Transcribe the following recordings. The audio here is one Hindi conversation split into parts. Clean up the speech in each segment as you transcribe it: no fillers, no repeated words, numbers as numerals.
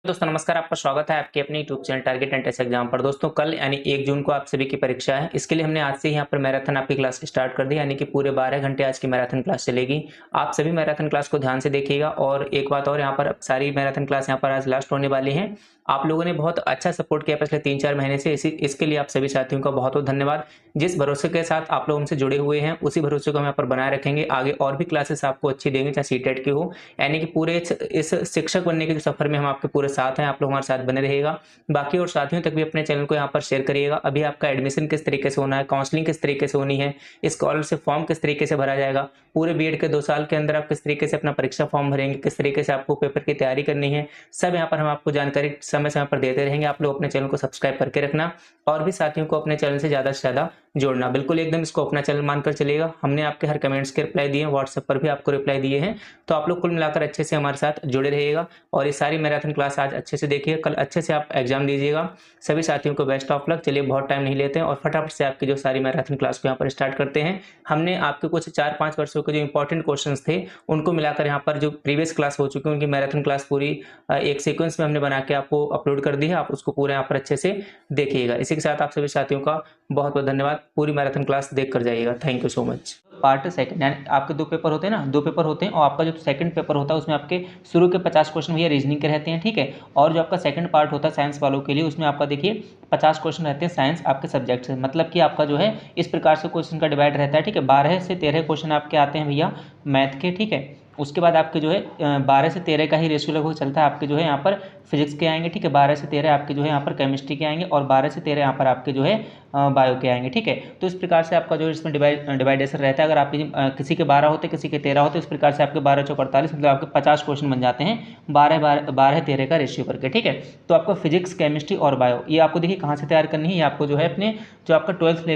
दोस्तों नमस्कार, आपका स्वागत है आपके अपने YouTube channel target and test exam पर। दोस्तों कल यानी 1 जून को आप सभी की परीक्षा है। इसके लिए हमने आज से यहाँ पर मैराथन आपकी क्लास स्टार्ट कर दी, यानी कि पूरे 12 घंटे आज की मैराथन क्लास चलेगी। आप सभी मैराथन क्लास को ध्यान से देखिएगा। और एक बात और, यहाँ पर सारी मैराथन क्लास यहाँ पर आज लास्ट होने वाली हैं। आप लोगों ने बहुत अच्छा सपोर्ट किया पिछले 3-4 महीने से, इसके लिए आप सभी साथियों का बहुत बहुत धन्यवाद। जिस भरोसे के साथ आप लोग हमसे जुड़े हुए हैं, उसी भरोसे को हम यहाँ पर बनाए रखेंगे। आगे और भी क्लासेस आपको अच्छी देंगे, चाहे सीटेट की हो, यानी कि पूरे इस शिक्षक बनने के जो सफर में हम आपके पूरे साथ हैं। आप लोग हमारे साथ बने रहिएगा। बाकी और साथियों तक भी अपने चैनल को यहाँ पर शेयर करिएगा। अभी आपका एडमिशन किस तरीके से होना है, काउंसलिंग किस तरीके से होनी है, स्कॉलरशिप फॉर्म किस तरीके से भरा जाएगा, पूरे बीएड के 2 साल के अंदर आप किस तरीके से अपना परीक्षा फॉर्म भरेंगे, किस तरीके से आपको पेपर की तैयारी करनी है, सब यहाँ पर हम आपको जानकारी समय समय पर देते रहेंगे। आप लोग अपने चैनल को सब्सक्राइब करके रखना और भी साथियों को अपने चैनल से ज़्यादा जोड़ना। बिल्कुल एकदम इसको अपना चैनल मानकर चलिएगा। हमने आपके हर कमेंट्स के रिप्लाई दिए हैं, व्हाट्सएप पर भी आपको रिप्लाई दिए हैं। तो आप लोग कुल मिलाकर अच्छे से हमारे साथ जुड़े रहिएगा और ये सारी मैराथन क्लास आज अच्छे से देखिए। कल अच्छे से आप एग्जाम दीजिएगा। सभी साथियों को बेस्ट ऑफ लक। चलिए बहुत टाइम नहीं लेते हैं और फटाफट से आपकी जो सारी मैराथन क्लास को यहाँ पर स्टार्ट करते हैं। हमने आपके कुछ 4-5 वर्षों के जो इंपॉर्टेंट क्वेश्चन थे उनको मिलाकर यहाँ पर जो प्रीवियस क्लास हो चुकी है उनकी मैराथन क्लास पूरी एक सीक्वेंस में हमने बना के आपको अपलोड कर दी है। आप उसको पूरे यहाँ पर अच्छे से देखिएगा। इसी के साथ आप सभी साथियों का बहुत बहुत धन्यवाद। पूरी मैराथन क्लास देख कर जाइएगा। Thank you so much. Part second यानी आपके 2 पेपर होते हैं ना, 2 पेपर होते हैं और आपका जो सेकंड पेपर होता है उसमें आपके शुरू के 50 क्वेश्चन भैया रीजनिंग के रहते हैं, ठीक है। और जो आपका सेकंड पार्ट होता है साइंस वालों के लिए, उसमें आपका देखिए 50 क्वेश्चन रहते हैं साइंस आपके सब्जेक्ट से। मतलब कि आपका जो है इस प्रकार से क्वेश्चन का डिवाइड रहता है, ठीक है। 12 से 13 क्वेश्चन आपके आते हैं भैया मैथ के, ठीक है। उसके बाद आपके जो है 12 से 13 का ही रेशियो लगभग चलता है। आपके जो है यहाँ पर फिजिक्स के आएंगे, ठीक है। 12 से 13 आपके जो है यहाँ पर केमिस्ट्री के आएंगे और 12 से 13 यहाँ पर आपके जो है बायो के आएंगे, ठीक है। तो इस प्रकार से आपका जो इसमें डिवाइडेशन रहता है। अगर आप किसी के 12 होते किसी के 13 होते, इस प्रकार से आपके 12 चौक 48 मतलब आपके 50 क्वेश्चन बन जाते हैं 12-13 का रेशियो करके, ठीक है। तो आपका फिजिक्स केमिस्ट्री और बायो ये आपको देखिए कहाँ से तैयार करनी है। ये आपको जो है अपने जो आपका 12th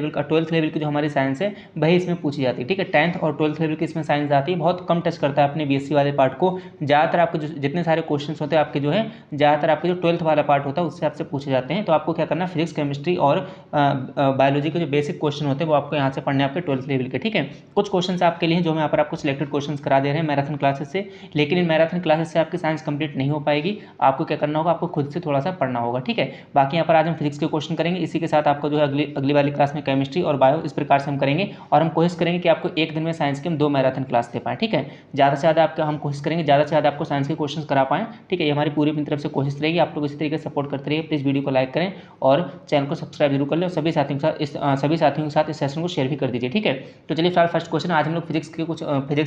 लेवल की जो हमारी साइंस है वही इसमें पूछी जाती है, ठीक है। 10th और 12th लेवल की इसमें साइंस आती है। बहुत कम टच करता है अपने बीएससी वाले पार्ट को। ज़्यादातर आपके जो जितने सारे क्वेश्चन होते हैं आपके जो है ज़्यादातर आपके जो 12th वाला पार्ट होता है उससे आपसे पूछे जाते हैं। तो आपको क्या करना है, फिजिक्स केमिस्ट्री और बायोलॉजी के जो बेसिक क्वेश्चन होते हैं वो आपको यहाँ से पढ़ने आपके 12th लेवल के, ठीक है। कुछ क्वेश्चन आपके लिए जो हम यहाँ पर आपको सिलेक्टेड क्वेश्चन करा दे रहे हैं मैराथन क्लासेस से। लेकिन इन मैराथन क्लासेस से आपकी साइंस कंप्लीट नहीं हो पाएगी। आपको क्या करना होगा, आपको खुद से थोड़ा सा पढ़ना होगा, ठीक है। बाकी यहाँ पर आज हम फिजिक्स के क्वेश्चन करेंगे। इसी के साथ आपको जो है अगली वाली क्लास में केमिस्ट्री और बायो इस प्रकार से हम करेंगे। और हम कोशिश करेंगे कि आपको एक दिन में साइंस के हम 2 मैराथन क्लास दे पाएँ, ठीक है। ज़्यादा से ज़्यादा आपका हम कोशिश करेंगे ज़्यादा से ज़्यादा आपको साइंस के क्वेश्चन करा पाएँ, ठीक है। ये हमारी पूरी अपनी तरफ से कोशिश रहेगी। आप लोग इसी तरीके से सपोर्ट करते रहिए। प्लीज़ वीडियो को लाइक करें और चैनल को सब्सक्राइब जरूर कर लें और सभी साथियों के साथ इस सेशन को शेयर भी कर दीजिए, ठीक है। तो चलिए फिलहाल फर्स्ट क्वेश्चन आज हम लोग फिजिक्स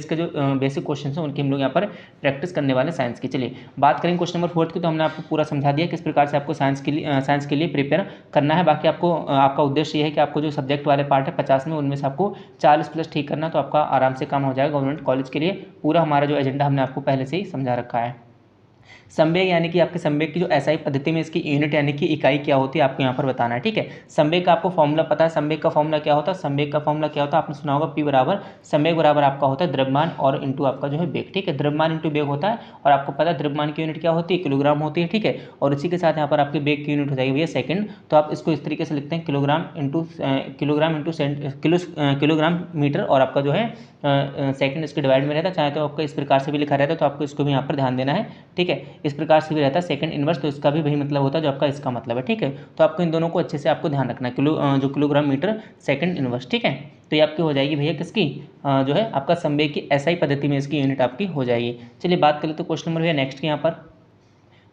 के जो बेसिक क्वेश्चन हैं उनकी हम लोग यहाँ पर प्रैक्टिस करने वाले साइंस की। चलिए बात करेंगे क्वेश्चन नंबर 4 की। तो हमने आपको पूरा समझा दिया किस प्रकार से आपको साइंस के लिए प्रिपेयर करना है। बाकी आपको आपका उद्देश्य ये है कि आपको जो सब्जेक्ट वाले पार्ट है 50 में, उनमें से आपको 40 प्लस ठीक करना, तो आपका आराम से काम हो जाएगा गवर्नमेंट कॉलेज के लिए। पूरा हमारा जो एजेंडा हमने आपको पहले से ही समझा रखा है। संवेग यानी कि आपके संवेग की जो एसआई पद्धति में इसकी यूनिट यानी कि इकाई क्या होती है आपको यहाँ पर बताना है, ठीक है। संवेग का आपको फॉर्मूला पता है। संवेग का फॉर्मूला क्या होता है, संवेग का फॉर्मूला क्या होता है आपने सुना होगा, P बराबर संवेग बराबर आपका होता है द्रव्यमान और इंटू आपका जो है वेग, ठीक है। द्रव्यमान इंटू वेग होता है और आपको पता है द्रव्यमान की यूनिट क्या होती है, किलोग्राम होती है, ठीक है। और इसी के साथ यहाँ पर आपके वेग की यूनिट हो जाएगी भैया सेकंड। तो आप इसको इस तरीके से लिखते हैं किलोग्राम इंटू किलोग्राम मीटर और आपका जो है सेकंड इसके डिवाइड में रहता है। चाहे तो आपका इस प्रकार से भी लिखा रहता है, तो आपको इसको भी यहाँ पर ध्यान देना है, ठीक है। इस प्रकार से भी रहता है सेकंड इनवर्स, तो इसका भी वही मतलब होता है जो आपका इसका मतलब है, ठीक है। तो आपको इन दोनों को अच्छे से आपको ध्यान रखना है, जो किलोग्राम मीटर सेकंड इनवर्स, ठीक है। तो ये आपकी हो जाएगी भैया किसकी जो है आपका संवेग की एसआई पद्धति में इसकी यूनिट आपकी हो जाएगी। चलिए बात करें तो क्वेश्चन नंबर भैया नेक्स्ट के यहाँ पर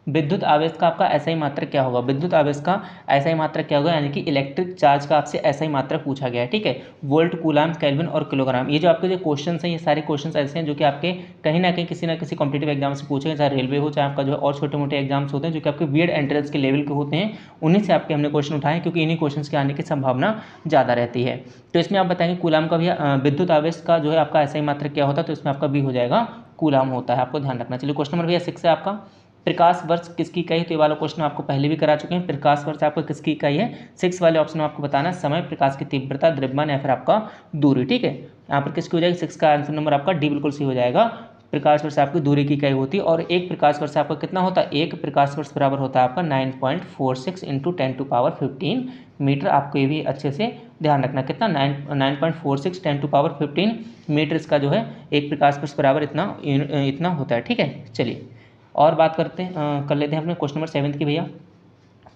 विद्युत आवेश का आपका एसआई मात्रक क्या होगा। विद्युत आवेश का एसआई मात्रक क्या होगा, यानी कि इलेक्ट्रिक चार्ज का आपसे एसआई मात्रक पूछा गया है, ठीक है। वोल्ट, कूलाम, केल्विन और किलोग्राम, ये जो आपके जो क्वेश्चन हैं ये सारे क्वेश्चन ऐसे हैं जो कि आपके कहीं ना कहीं किसी ना किसी कॉम्पिटेटिव एग्जाम से पूछे, चाहे रेलवे हो चाहे आपका जो है और छोटे मोटे एग्जाम्स होते हैं जो कि आपके बीएड एंट्रेंस के लेवल के होते हैं, उन्हीं से आपके हमने क्वेश्चन उठाए क्योंकि इन्हीं क्वेश्चन के आने की संभावना ज़्यादा रहती है। तो इसमें आप बताएंगे कूलाम का भैया विद्युत आवेश का जो है आपका एसआई मात्रक क्या होता है, तो इसमें आपका बी हो जाएगा कूलाम होता है, आपको ध्यान रखना। चलिए क्वेश्चन नंबर भैया 6 है आपका, प्रकाश वर्ष किसकी इकाई। तो ये वाला क्वेश्चन आपको पहले भी करा चुके हैं। प्रकाश वर्ष आपका किसकी इकाई है, 6 वाले ऑप्शन में आपको बताना समय, प्रकाश की तीव्रता, द्रव्यमान या फिर आपका दूरी, ठीक है। यहाँ पर किसकी हो जाएगी, 6 का आंसर नंबर आपका डी बिल्कुल सही हो जाएगा। प्रकाश वर्ष आपकी दूरी की इकाई होती है और एक प्रकाश वर्ष आपका कितना होता है, एक प्रकाश वर्ष बराबर होता है आपका 9.46 इंटू 10⁻15 मीटर। आपको ये भी अच्छे से ध्यान रखना, कितना 9.46 10⁻15 मीटर इसका जो है एक प्रकाश वर्ष बराबर इतना होता है, ठीक है। चलिए और बात करते हैं कर लेते हैं अपने क्वेश्चन नंबर 7 की भैया।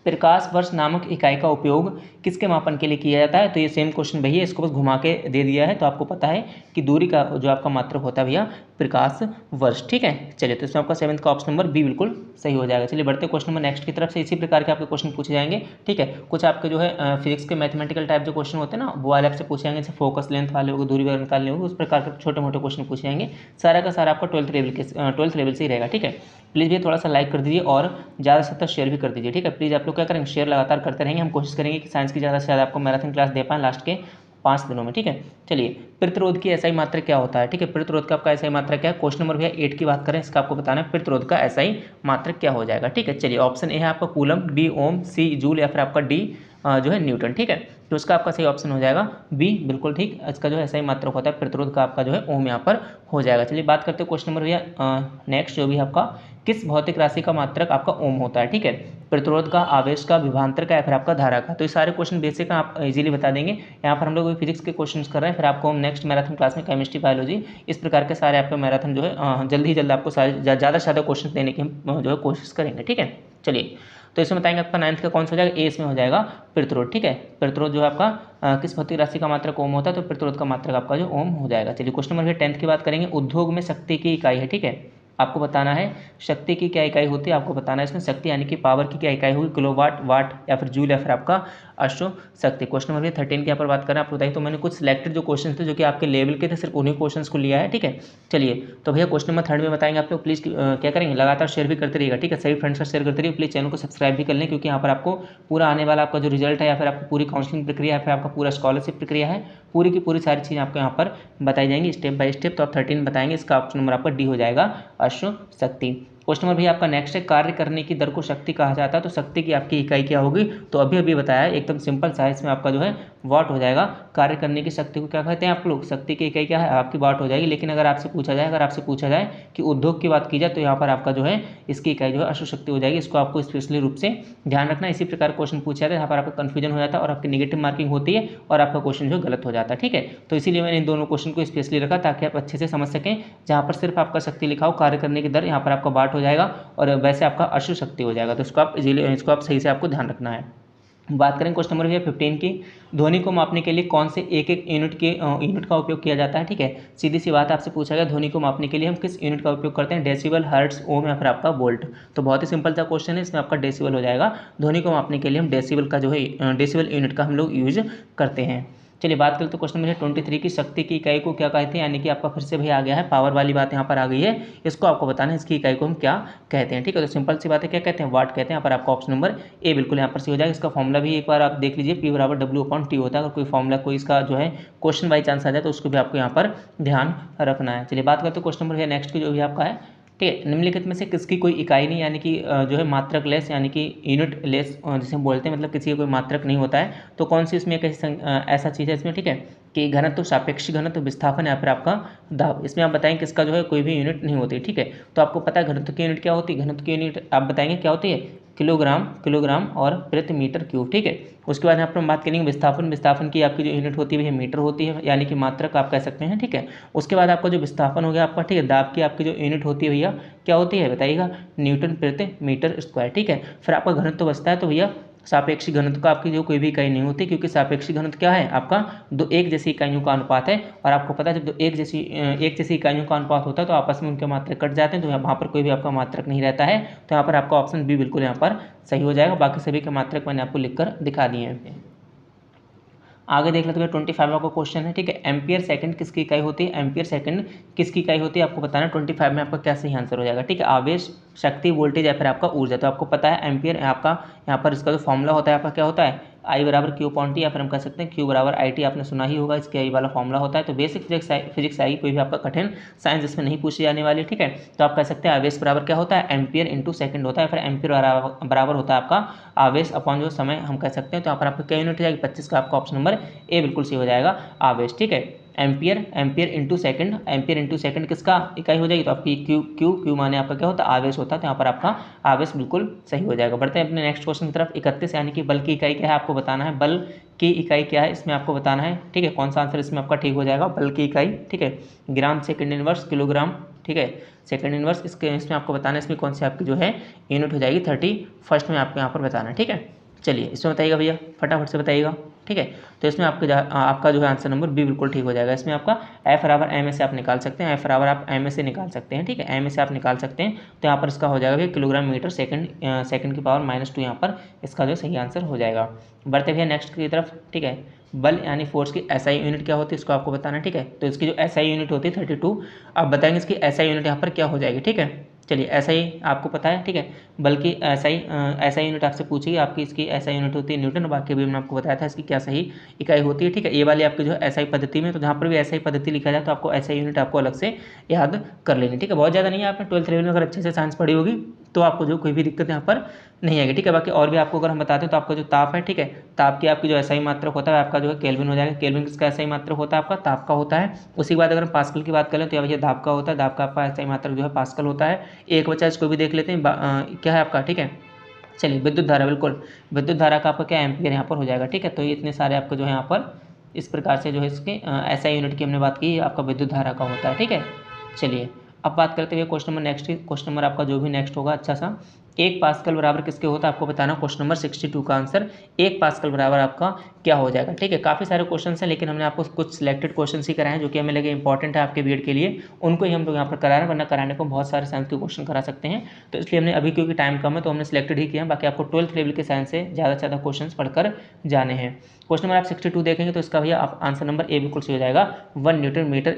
प्रकाश वर्ष नामक इकाई का उपयोग किसके मापन के लिए किया जाता है? तो ये सेम क्वेश्चन भैया, इसको बस घुमा के दे दिया है, तो आपको पता है कि दूरी का जो आपका मात्रक होता है भैया प्रकाश वर्ष। ठीक है, चलिए तो इसमें आपका 7th का ऑप्शन नंबर बी बिल्कुल सही हो जाएगा। चलिए बढ़ते क्वेश्चन नंबर नेक्स्ट की तरफ से। इसी प्रकार के आपके क्वेश्चन पूछे जाएंगे। ठीक है, कुछ आपके जो है फिजिक्स के मैथमेटिकल टाइप जो क्वेश्चन होते हैं ना, वो वाले आपसे पूछे जाएंगे, जैसे फोकस लेंथ वाले होंगे, दूरी वगैरह निकालने होंगे, उस प्रकार के छोटे मोटे क्वेश्चन पूछे जाएंगे। सारा का सारा आपका 12th लेवल से ही रहेगा। ठीक है, प्लीज़ भैया थोड़ा सा लाइक कर दीजिए और ज़्यादा से ज़्यादा शेयर भी कर दीजिए। ठीक है, प्लीज़ आप लोग क्या करेंगे, शेयर लगातार करते रहेंगे। हम कोशिश करेंगे कि साइंस की ज़्यादा से ज़्यादा आपको मैराथन क्लास दे पाएँ लास्ट के 5 दिनों में। ठीक है, चलिए प्रतिरोध की एसआई मात्रक क्या होता है? ठीक है, प्रतिरोध का आपका एसआई मात्रक क्या है? क्वेश्चन नंबर भैया 8 की बात करें, इसका आपको बताना है प्रतिरोध का एसआई मात्रक क्या हो जाएगा। ठीक है, चलिए ऑप्शन ए है आपका कूलम, बी ओम, सी जूल या फिर आपका डी जो है न्यूटन। ठीक है, तो इसका आपका सही ऑप्शन हो जाएगा बी, बिल्कुल ठीक। इसका जो है एसआई मात्रक होता है प्रतिरोध का आपका जो है ओम यहाँ पर हो जाएगा। चलिए बात करते हैं क्वेश्चन नंबर भैया नेक्स्ट जो भी आपका, किस भौतिक राशि का मात्रक आपका ओम होता है? ठीक है, प्रतिरोध का, आवेश का, विभवांतर का या फिर आपका धारा का। तो ये सारे क्वेश्चन बेसिक आप इजीली बता देंगे। यहाँ पर हम लोग फिजिक्स के क्वेश्चन कर रहे हैं, फिर आपको हम नेक्स्ट मैराथन क्लास में केमिस्ट्री, बायोलॉजी, इस प्रकार के सारे आपके मैराथन जो है जल्द ही जल्द आपको सारे ज़्यादा से ज़्यादा क्वेश्चन देने की हम जो है कोशिश करेंगे। ठीक है, चलिए तो इसमें बताएंगे आपका 9th का कौन सा हो जाएगा? ए इसमें हो जाएगा प्रतिरोध। ठीक है, प्रतिरोध जो है आपका किस भौतिक राशि का मात्रक ओम होता है? तो प्रतिरोध का मात्रक आपका जो ओम हो जाएगा। चलिए क्वेश्चन नंबर 10th की बात करेंगे। उद्योग में शक्ति की इकाई है। ठीक है, आपको बताना है शक्ति की क्या इकाई होती है, आपको बताना है इसमें शक्ति यानी कि पावर की क्या इकाई होगी, किलोवाट, वाट या फिर जूल या फिर आपका अश्व शक्ति। क्वेश्चन नंबर 13 की यहाँ पर बात करें, आपको बताइए। तो मैंने कुछ सिलेक्टेड जो क्वेश्चन थे जो कि आपके लेवल के थे, सिर्फ उन्हीं क्वेश्चन को लिया है। ठीक है, चलिए तो भैया क्वेश्चन नंबर 3 में बताएंगे आप लोग। प्लीज़ क्या करेंगे, लगातार शेयर भी करते रहिएगा। ठीक है, सभी फ्रेंड्स का शेयर करते रहिए। प्लीज़ चैनल को सब्सक्राइब भी कर लें, क्योंकि यहाँ पर आपको पूरा आने वाला आपका जो रिजल्ट है या फिर आपकी पूरी काउंसलिंग प्रक्रिया या फिर आपका पूरा स्कॉलरशिप प्रक्रिया है, पूरी की पूरी सारी चीज़ें आपको यहाँ पर बताई जाएंगी स्टेप बाय स्टेप। तो आप 13 बताएंगे, इसका ऑप्शन नंबर आपका डी हो जाएगा अश्व शक्ति। क्वेश्चन नंबर भी आपका नेक्स्ट है, कार्य करने की दर को शक्ति कहा जाता है। तो शक्ति की आपकी इकाई क्या होगी? तो अभी अभी बताया, एकदम सिंपल सा है, इसमें आपका जो है वाट हो जाएगा। कार्य करने की शक्ति को क्या कहते हैं आप लोग? शक्ति की इकाई क्या है? आपकी वाट हो जाएगी। लेकिन अगर आपसे पूछा जाए कि उद्योग की बात की जाए, तो यहाँ पर आपका जो है इसकी इकाई जो है अश्व शक्ति हो जाएगी। इसको आपको स्पेशली रूप से ध्यान रखना। इसी प्रकार क्वेश्चन पूछा जाता है, यहाँ पर आपका कन्फ्यूजन हो जाता है और आपकी नेगेटिव मार्किंग होती है और आपका क्वेश्चन जो गलत हो जाता है। ठीक है, तो इसीलिए मैंने इन दोनों क्वेश्चन को स्पेशली रखा, ताकि आप अच्छे से समझ सकें। जहाँ पर सिर्फ आपका शक्ति लिखा हो, कार्य करने की दर, यहाँ पर आपका वाट हो जाएगा और वैसे आपका अश्व शक्ति हो जाएगा। तो इसको आप सही से आपको ध्यान रखना है। बात करें क्वेश्चन नंबर 15 की, ध्वनि को मापने के लिए कौन से एक यूनिट का उपयोग किया जाता है? ठीक है, सीधी सी बात आपसे पूछा गया, ध्वनि को मापने के लिए हम किस यूनिट का उपयोग करते हैं? डेसिबल, हर्ट्ज, ओम या फिर आपका वोल्ट। तो बहुत ही सिंपल सा क्वेश्चन है, इसमें आपका डेसिबल हो जाएगा। ध्वनि को मापने के लिए हम डेसिबल का जो है डेसिबल यूनिट का हम लोग यूज करते हैं। चलिए बात करें तो क्वेश्चन नंबर 23 की, शक्ति की इकाई को क्या कहते हैं? यानी कि आपका फिर से भैया आ गया है, पावर वाली बात यहाँ पर आ गई है। इसको आपको बताना है इसकी इकाई को हम क्या कहते हैं। ठीक है, तो सिंपल सी बात है, क्या कहते हैं? वाट कहते हैं। यहाँ पर आपका ऑप्शन नंबर ए बिल्कुल यहाँ पर से हो जाएगा। इसका फॉर्मूला भी एक बार आप देख लीजिए, P बराबर W/T होता है। अगर कोई फॉर्मूला कोई इसका जो है क्वेश्चन बाई चांस आ जाए, तो उसको भी आपको यहाँ पर ध्यान रखना है। चलिए बात करते हैं क्वेश्चन नंबर नेक्स्ट की, जो भी आपका है। ठीक है, निम्नलिखित में से किसकी कोई इकाई नहीं, यानी कि जो है मात्रक लेस, यानी कि यूनिट लेस जिसे हम बोलते हैं, मतलब किसी का कोई मात्रक नहीं होता है। तो कौन सी इसमें ऐसा चीज़ है इसमें? ठीक है, कि घनत्व, सापेक्षिक घनत्व, विस्थापन या फिर आपका दाब। इसमें आप बताएंगे किसका जो है कोई भी यूनिट नहीं होती। ठीक है, तो आपको पता है घनत्व की यूनिट क्या होती है? घनत्व की यूनिट आप बताएंगे क्या होती है? किलोग्राम और प्रति मीटर क्यूब। ठीक है, उसके बाद यहाँ पर हम बात करेंगे विस्थापन की आपकी जो यूनिट होती है वह मीटर होती है, यानी कि मात्रक आप कह सकते हैं। ठीक है, उसके बाद आपका जो विस्थापन हो गया आपका, ठीक है, दाब की आपकी जो यूनिट होती है भैया क्या होती है बताइएगा? न्यूटन प्रति मीटर स्क्वायर। ठीक है, फिर आपका घनत्व बचता है, तो भैया सापेक्षिक घनत्व का आपकी जो कोई भी इकाई नहीं होती, क्योंकि सापेक्षिक घनत्व क्या है? आपका दो एक जैसी इकाइयों का अनुपात है। और आपको पता है जब दो एक जैसी इकाइयों का अनुपात होता है, तो आपस में उनके मात्रक कट जाते हैं, तो वहाँ पर कोई भी आपका मात्रक नहीं रहता है। तो यहाँ पर आपका ऑप्शन बी बिल्कुल यहाँ पर सही हो जाएगा। बाकी सभी के मात्रक मैंने आपको लिखकर दिखा दिए हैं। आगे देख लेते हैं 25वां का क्वेश्चन है। ठीक है, एम्पियर सेकंड किसकी इकाई होती है? एम्पियर सेकंड किसकी इकाई होती है आपको बताना है। 25 में आपका क्या सही आंसर हो जाएगा? ठीक है, आवेश, शक्ति, वोल्टेज या फिर आपका ऊर्जा। तो आपको पता है एम्पियर आपका यहाँ पर इसका जो फॉर्मूला होता है आपका क्या होता है? I बराबर Q/T, या फिर हम कह सकते हैं Q बराबर IT। आपने सुना ही होगा, इसके आई वाला फॉर्मूला होता है। तो बेसिक फिजिक्स आएगी, कोई भी आपका कठिन साइंस इसमें नहीं पूछी जाने वाली। ठीक है, तो आप कह सकते हैं आवेश बराबर क्या होता है? एम्पियर इंटू सेकंड होता है। फिर एम्पियर बराबर होता है आपका आवेश अपॉन जो समय हम कह सकते हैं। तो यहाँ पर आपका क्या यूनिट हो जाएगी? 25 का आपका ऑप्शन नंबर ए बिल्कुल सही हो जाएगा, आवेश। ठीक है, ampere, ampere into second, ampere into second किसका इकाई हो जाएगी, तो आपकी क्यू, क्यू क्यू माने आपका क्या होता है, आवेश होता है, तो यहाँ पर आपका आवेश बिल्कुल सही हो जाएगा। बढ़ते हैं अपने नेक्स्ट क्वेश्चन की तरफ। 31 यानी कि बल की इकाई क्या है आपको बताना है, बल की इकाई क्या है इसमें आपको बताना है, ठीक है। कौन सा आंसर इसमें आपका ठीक हो जाएगा, बल की इकाई, ठीक है, ग्राम सेकंड इनवर्स किलोग्राम, ठीक है, सेकंड इनवर्स। इसमें आपको बताना है, इसमें कौन सी आपकी जो है यूनिट हो जाएगी, 31 में आपको यहाँ पर बताना है, ठीक है। चलिए इसमें बताइएगा भैया, फटाफट से बताइएगा, ठीक है। तो इसमें आपका जो है आंसर नंबर बी बिल्कुल ठीक हो जाएगा। इसमें आपका एफ बराबर एम ए से आप निकाल सकते हैं, एफ बराबर आप एम ए से निकाल सकते हैं, ठीक है, एम ए से आप निकाल सकते हैं। तो यहाँ पर इसका हो जाएगा भैया किलोग्राम मीटर सेकंड की पावर -2, यहाँ पर इसका जो सही आंसर हो जाएगा। बढ़ते भैया नेक्स्ट की तरफ, ठीक है। बल यानी फोर्स की एसआई यूनिट क्या होती है इसको आपको बताना है, ठीक है। तो इसकी जो एसआई यूनिट होती है 32, आप बताएंगे इसकी एसआई यूनिट यहाँ पर क्या हो जाएगी, ठीक है। चलिए एसआई आपको पता है, ठीक है। बल्कि एसआई यूनिट आपसे पूछेगी, आपकी इसकी एसआई यूनिट होती है न्यूटन, बाकी भी मैंने आपको बताया था इसकी क्या सही इकाई होती है, ठीक है। ये वाली आपकी जो है एसआई पद्धति में, तो जहाँ पर भी एसआई पद्धति लिखा जाए तो आपको एसआई यूनिट आपको अलग से याद कर लेनी, ठीक है। बहुत ज़्यादा नहीं है, आपने 12th लेवल में अगर अच्छे से साइंस पढ़ी होगी तो आपको जो कोई भी दिक्कत यहाँ पर नहीं आएगी, ठीक है। बाकी और भी आपको अगर हम बताते हैं तो आपका जो ताप है, ठीक है, ताप की आपकी जो एसआई मात्रक होता है आपका जो है केल्विन हो जाएगा। केल्विन किसका एसआई मात्रक होता है, आपका ताप का होता है। उसी के बाद अगर हम पास्कल की बात करें तो ये दाब का होता है, दाब का आपका एसआई मात्रक जो है पास्कल होता है। एक बचा इसको भी देख लेते हैं, क्या है आपका, ठीक है। चलिए विद्युत धारा, बिल्कुल विद्युत धारा का आपका क्या एम्पियर यहाँ पर हो जाएगा, ठीक है। तो ये इतने सारे आपको जो है यहाँ पर इस प्रकार से जो है इसके एसआई यूनिट की हमने बात की, आपका विद्युत धारा का होता है, ठीक है। चलिए अब बात करते हुए question number next, question number आपका जो भी नेक्स्ट होगा अच्छा सा, 1 पास्कल बराबर किसके होता है आपको बताना। क्वेश्चन नंबर 62 का आंसर 1 पास्कल बराबर आपका क्या हो जाएगा, ठीक है। काफ़ी सारे क्वेश्चन हैं लेकिन हमने आपको कुछ सिलेक्टेड क्वेश्चन ही कराए हैं जो कि हमें लगे इंपॉर्टेंट है आपके बीएड के लिए, उनको ही हम लोग यहाँ पर करा रहे हैं, वरना कराने को बहुत सारे साइंस के क्वेश्चन करा सकते हैं। तो इसलिए हमने अभी क्योंकि टाइम कम है तो हमने सिलेक्टेड ही किया है, बाकी आपको 12th लेवल के साइंस से ज़्यादा क्वेश्चन पढ़कर जाने हैं। क्वेश्चन नंबर आप 62 देखेंगे तो इसका भैया आप आंसर नंबर ए बिल्कुल सही हो जाएगा, 1 न्यूटन मीटर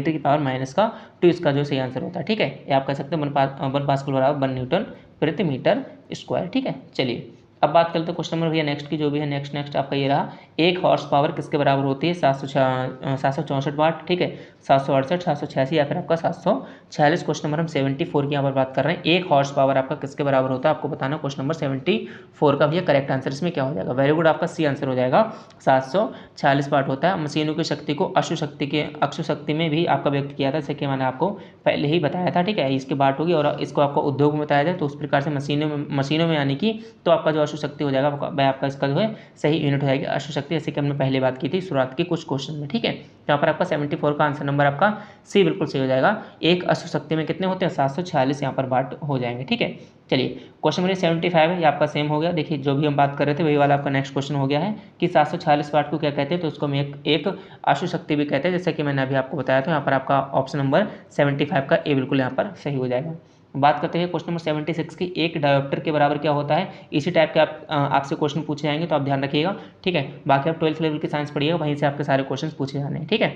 की पावर -2 इसका जो सही आंसर होता है, ठीक है। ये आप कह सकते हैं 1 पास्कल बराबर 1 न्यूटन प्रति मीटर स्क्वायर, ठीक है। चलिए अब बात करते हैं क्वेश्चन नंबर भैया नेक्स्ट की, जो भी है नेक्स्ट आपका ये रहा, 1 हॉर्स पावर किसके बराबर होती है, 764 वाट, ठीक है, 768, 786 या फिर आपका 746। क्वेश्चन नंबर हम 74 की यहाँ पर बात कर रहे हैं। 1 हॉर्स पावर आपका किसके बराबर होता है आपको बताना। क्वेश्चन नंबर 74 का भैया करेक्ट आंसर इसमें क्या हो जाएगा, वेरी गुड, आपका सी आंसर हो जाएगा, 746 वाट होता है। मशीनों की शक्ति को अक्षु शक्ति में भी आपका व्यक्त किया था, जैसे कि मैंने आपको पहले ही बताया था, ठीक है। इसकी बात होगी और इसको आपको उद्योग में बताया जाए तो उस प्रकार से मशीनों में यानी कि तो आपका जो अक्षु शक्ति हो जाएगा आपका इसका जो है सही यूनिट हो जाएगी अक्षु शक्ति, जैसे कि हमने पहले बात की थी शुरुआत के कुछ क्वेश्चन में, ठीक है। यहाँ पर आपका 74 का आंसर नंबर आपका सी बिल्कुल सही हो जाएगा। एक अक्षु शक्ति में कितने होते हैं, 746 यहाँ पर वाट हो जाएंगे, ठीक है। चलिए क्वेश्चन नंबर 75 है, ये आपका सेम हो गया। देखिए जो भी हम बात कर रहे थे वही वाला आपका नेक्स्ट क्वेश्चन हो गया है कि 746 वाट को क्या कहते हैं, तो उसको हम एक अक्षु शक्ति भी कहते हैं, जैसे कि मैंने अभी आपको बताया था। यहाँ पर आपका ऑप्शन नंबर 75 का ए बिल्कुल यहाँ पर सही हो जाएगा। बात करते हैं क्वेश्चन नंबर 76 की, एक डायोप्टर के बराबर क्या होता है। इसी टाइप के आपसे क्वेश्चन पूछे जाएंगे तो आप ध्यान रखिएगा, ठीक है। बाकी आप 12th लेवल की साइंस पढ़िएगा, वहीं से आपके सारे क्वेश्चन पूछे जाने हैं, ठीक है।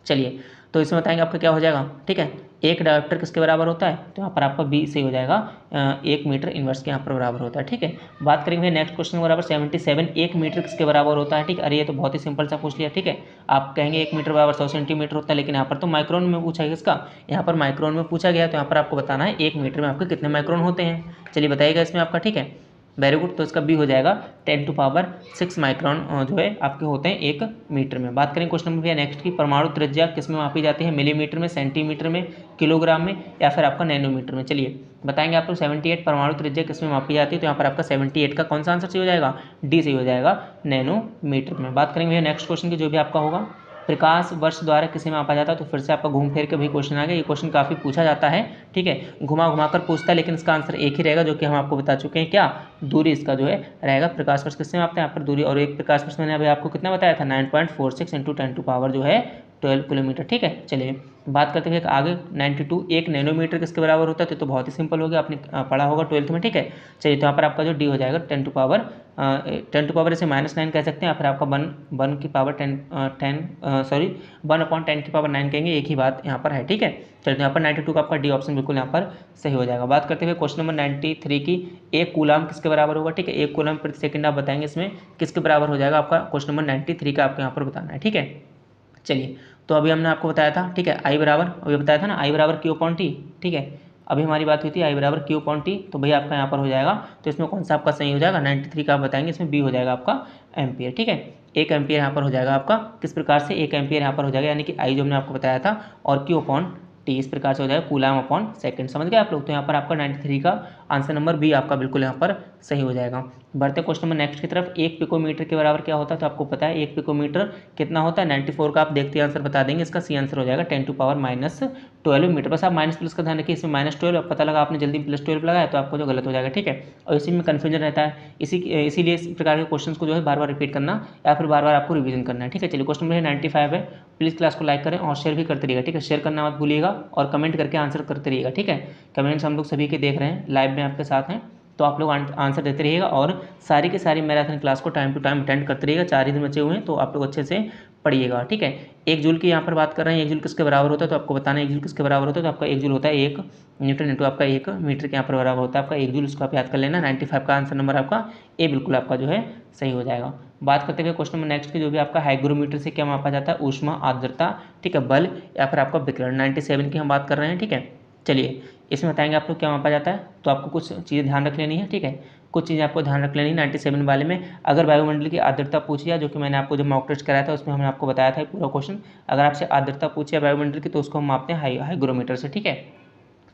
चलिए तो इसमें बताएंगे आपका क्या हो जाएगा, ठीक है। एक डायोप्टर किसके बराबर होता है, तो यहाँ पर आपका बी सही हो जाएगा, 1 मीटर इन्वर्स के यहाँ पर बराबर होता है, ठीक है। बात करेंगे नेक्स्ट क्वेश्चन बराबर 77, 1 मीटर किसके बराबर होता है, ठीक है। अरे ये तो बहुत ही सिंपल सा पूछ लिया, ठीक है। आप कहेंगे 1 मीटर बराबर 100 सेंटीमीटर होता है, लेकिन यहाँ पर तो माइक्रोन में पूछा गया इसका, यहाँ पर माइक्रोन में पूछा गया, तो यहाँ पर आपको बताना है 1 मीटर में आपके कितने माइक्रोन होते हैं। चलिए बताइएगा इसमें आपका, ठीक है, वेरी गुड। तो इसका बी हो जाएगा 10⁻6 माइक्रोन जो है आपके होते हैं 1 मीटर में। बात करें क्वेश्चन नंबर नेक्स्ट की, परमाणु त्रिज्या किस में मापी जाती है, मिलीमीटर में, सेंटीमीटर में, किलोग्राम में या फिर आपका नैनोमीटर में। चलिए बताएंगे आपको 78 परमाणु त्रिज्या किस में मापी जाती है, तो यहाँ पर आपका 78 का कौन सा आंसर सही हो जाएगा, डी सही हो जाएगा, नैनोमीटर में। बात करेंगे नेक्स्ट क्वेश्चन की, जो भी आपका होगा, प्रकाश वर्ष द्वारा किसे मापा जाता है, तो फिर से आपका घूम फिर के भी क्वेश्चन आ गया। ये क्वेश्चन काफ़ी पूछा जाता है, ठीक है, घुमा कर पूछता है, लेकिन इसका आंसर एक ही रहेगा जो कि हम आपको बता चुके हैं, क्या दूरी इसका जो है रहेगा। प्रकाश वर्ष किससे मापते हैं यहाँ पर दूरी, और एक प्रकाश वर्ष मैंने अभी आपको कितना बताया था, 9.46 × 10⁻ जो है 12 किलोमीटर, ठीक है। चलिए बात करते हैं आगे 92, 1 नैनोमीटर किसके बराबर होता है, तो बहुत ही सिंपल हो गया, आपने पढ़ा होगा 12th में, ठीक है। चलिए तो यहाँ पर आपका जो डी हो जाएगा 10⁻, इसे -9 कह सकते हैं, या फिर आपका 1 की पावर 1/10 कहेंगे, एक ही बात यहाँ पर है, ठीक है। चलिए तो यहाँ पर 92 का आपका डी ऑप्शन बिल्कुल यहाँ पर सही हो जाएगा। बात करते हुए क्वेश्चन नंबर 93 की, 1 कूलाम किसके बराबर होगा, ठीक है, 1 कूलाम प्रति सेकंड आप बताएंगे इसमें किसके बराबर हो जाएगा, आपका क्वेश्चन नंबर 93 का आपको यहाँ पर बताना है, ठीक है। चलिए तो अभी हमने आपको बताया था, ठीक है, आई बराबर अभी बताया था ना, आई बराबर Q/T, ठीक है। अभी हमारी बात हुई थी आई बराबर Q/T, तो भैया आपका यहाँ पर हो जाएगा, तो इसमें कौन सा आपका सही हो जाएगा, 93 का आप बताएंगे, इसमें बी हो जाएगा आपका एम्पियर, ठीक है। 1 एम्पियर यहाँ पर हो जाएगा आपका, किस प्रकार से 1 एम्पियर यहाँ पर हो जाएगा, यानी कि आई जो हमने आपको बताया था, और Q अपॉन टी इस प्रकार से हो जाएगा, कूलाम अपॉन सेकंड। समझ गए आप लोग। तो यहाँ पर आपका 93 का आंसर नंबर बी आपका बिल्कुल यहाँ पर सही हो जाएगा। बढ़ते क्वेश्चन नंबर नेक्स्ट की तरफ। 1 पिकोमीटर के बराबर क्या होता है, तो आपको पता है 1 पिकोमीटर कितना होता है, 94 का आप देखते आंसर बता देंगे, इसका सी आंसर हो जाएगा 10⁻⁻12 मीटर। बस आप माइनस प्लस का ध्यान रखिए, इसमें -12 पता लगा आपने जल्दी +12 लगाया तो आपको जो गलत हो जाएगा, ठीक है। और इसी में कन्फ्यूजन रहता है, इसीलिए इस प्रकार के क्वेश्चन को जो है बार बार रिपीट करना या फिर बार बार आपको रिवीजन करना है, ठीक है। चलिए क्वेश्चन नंबर 95 है। प्लीज़ क्लास को लाइक करें और शेयर भी करते रहिएगा, ठीक है। शेयर करना मत भूलिएगा और कमेंट करके आंसर करते रहिएगा, ठीक है। कमेंट्स हम लोग सभी के देख रहे हैं, लाइव में आपके साथ हैं, तो आप लोग आंसर देते रहिएगा और सारी की सारी मैराथन क्लास को टाइम टू टाइम अटेंड करते रहिएगा। 4 ही दिन बचे हुए हैं तो आप लोग अच्छे से पढ़िएगा, ठीक है। 1 जूल की यहाँ पर बात कर रहे हैं, 1 जूल किसके बराबर होता है, तो आपको बताना है 1 जूल किसके बराबर होता है। तो आपका 1 जूल होता है 1 न्यूटन इंटू आपका 1 मीटर के यहाँ पर बराबर होता है आपका 1 जूल। इसको आप याद कर लेना। 95 का आंसर नंबर आपका ए बिल्कुल आपका जो है सही हो जाएगा। बात करते हुए क्वेश्चन नंबर नेक्स्ट की, जो भी आपका हाइग्रोमीटर से क्या मापा जाता है, ऊष्मा, आर्द्रता, ठीक है, बल या फिर आपका विकिरण। 97 की हम बात कर रहे हैं, ठीक है। चलिए इसमें बताएंगे आप लोग क्या मापा जाता है, तो आपको कुछ चीज़ें ध्यान रख लेनी है, ठीक है। कुछ चीज़ें आपको ध्यान रख लेनी है 97 वाले में। अगर वायुमंडल की आर्द्रता पूछी है, जो कि मैंने आपको जब मॉक टेस्ट कराया था उसमें हमने आपको बताया था पूरा क्वेश्चन, अगर आपसे आर्द्रता पूछी है वायुमंडल की तो उसको हम मापते हैं हाइग्रोमीटर से, ठीक है।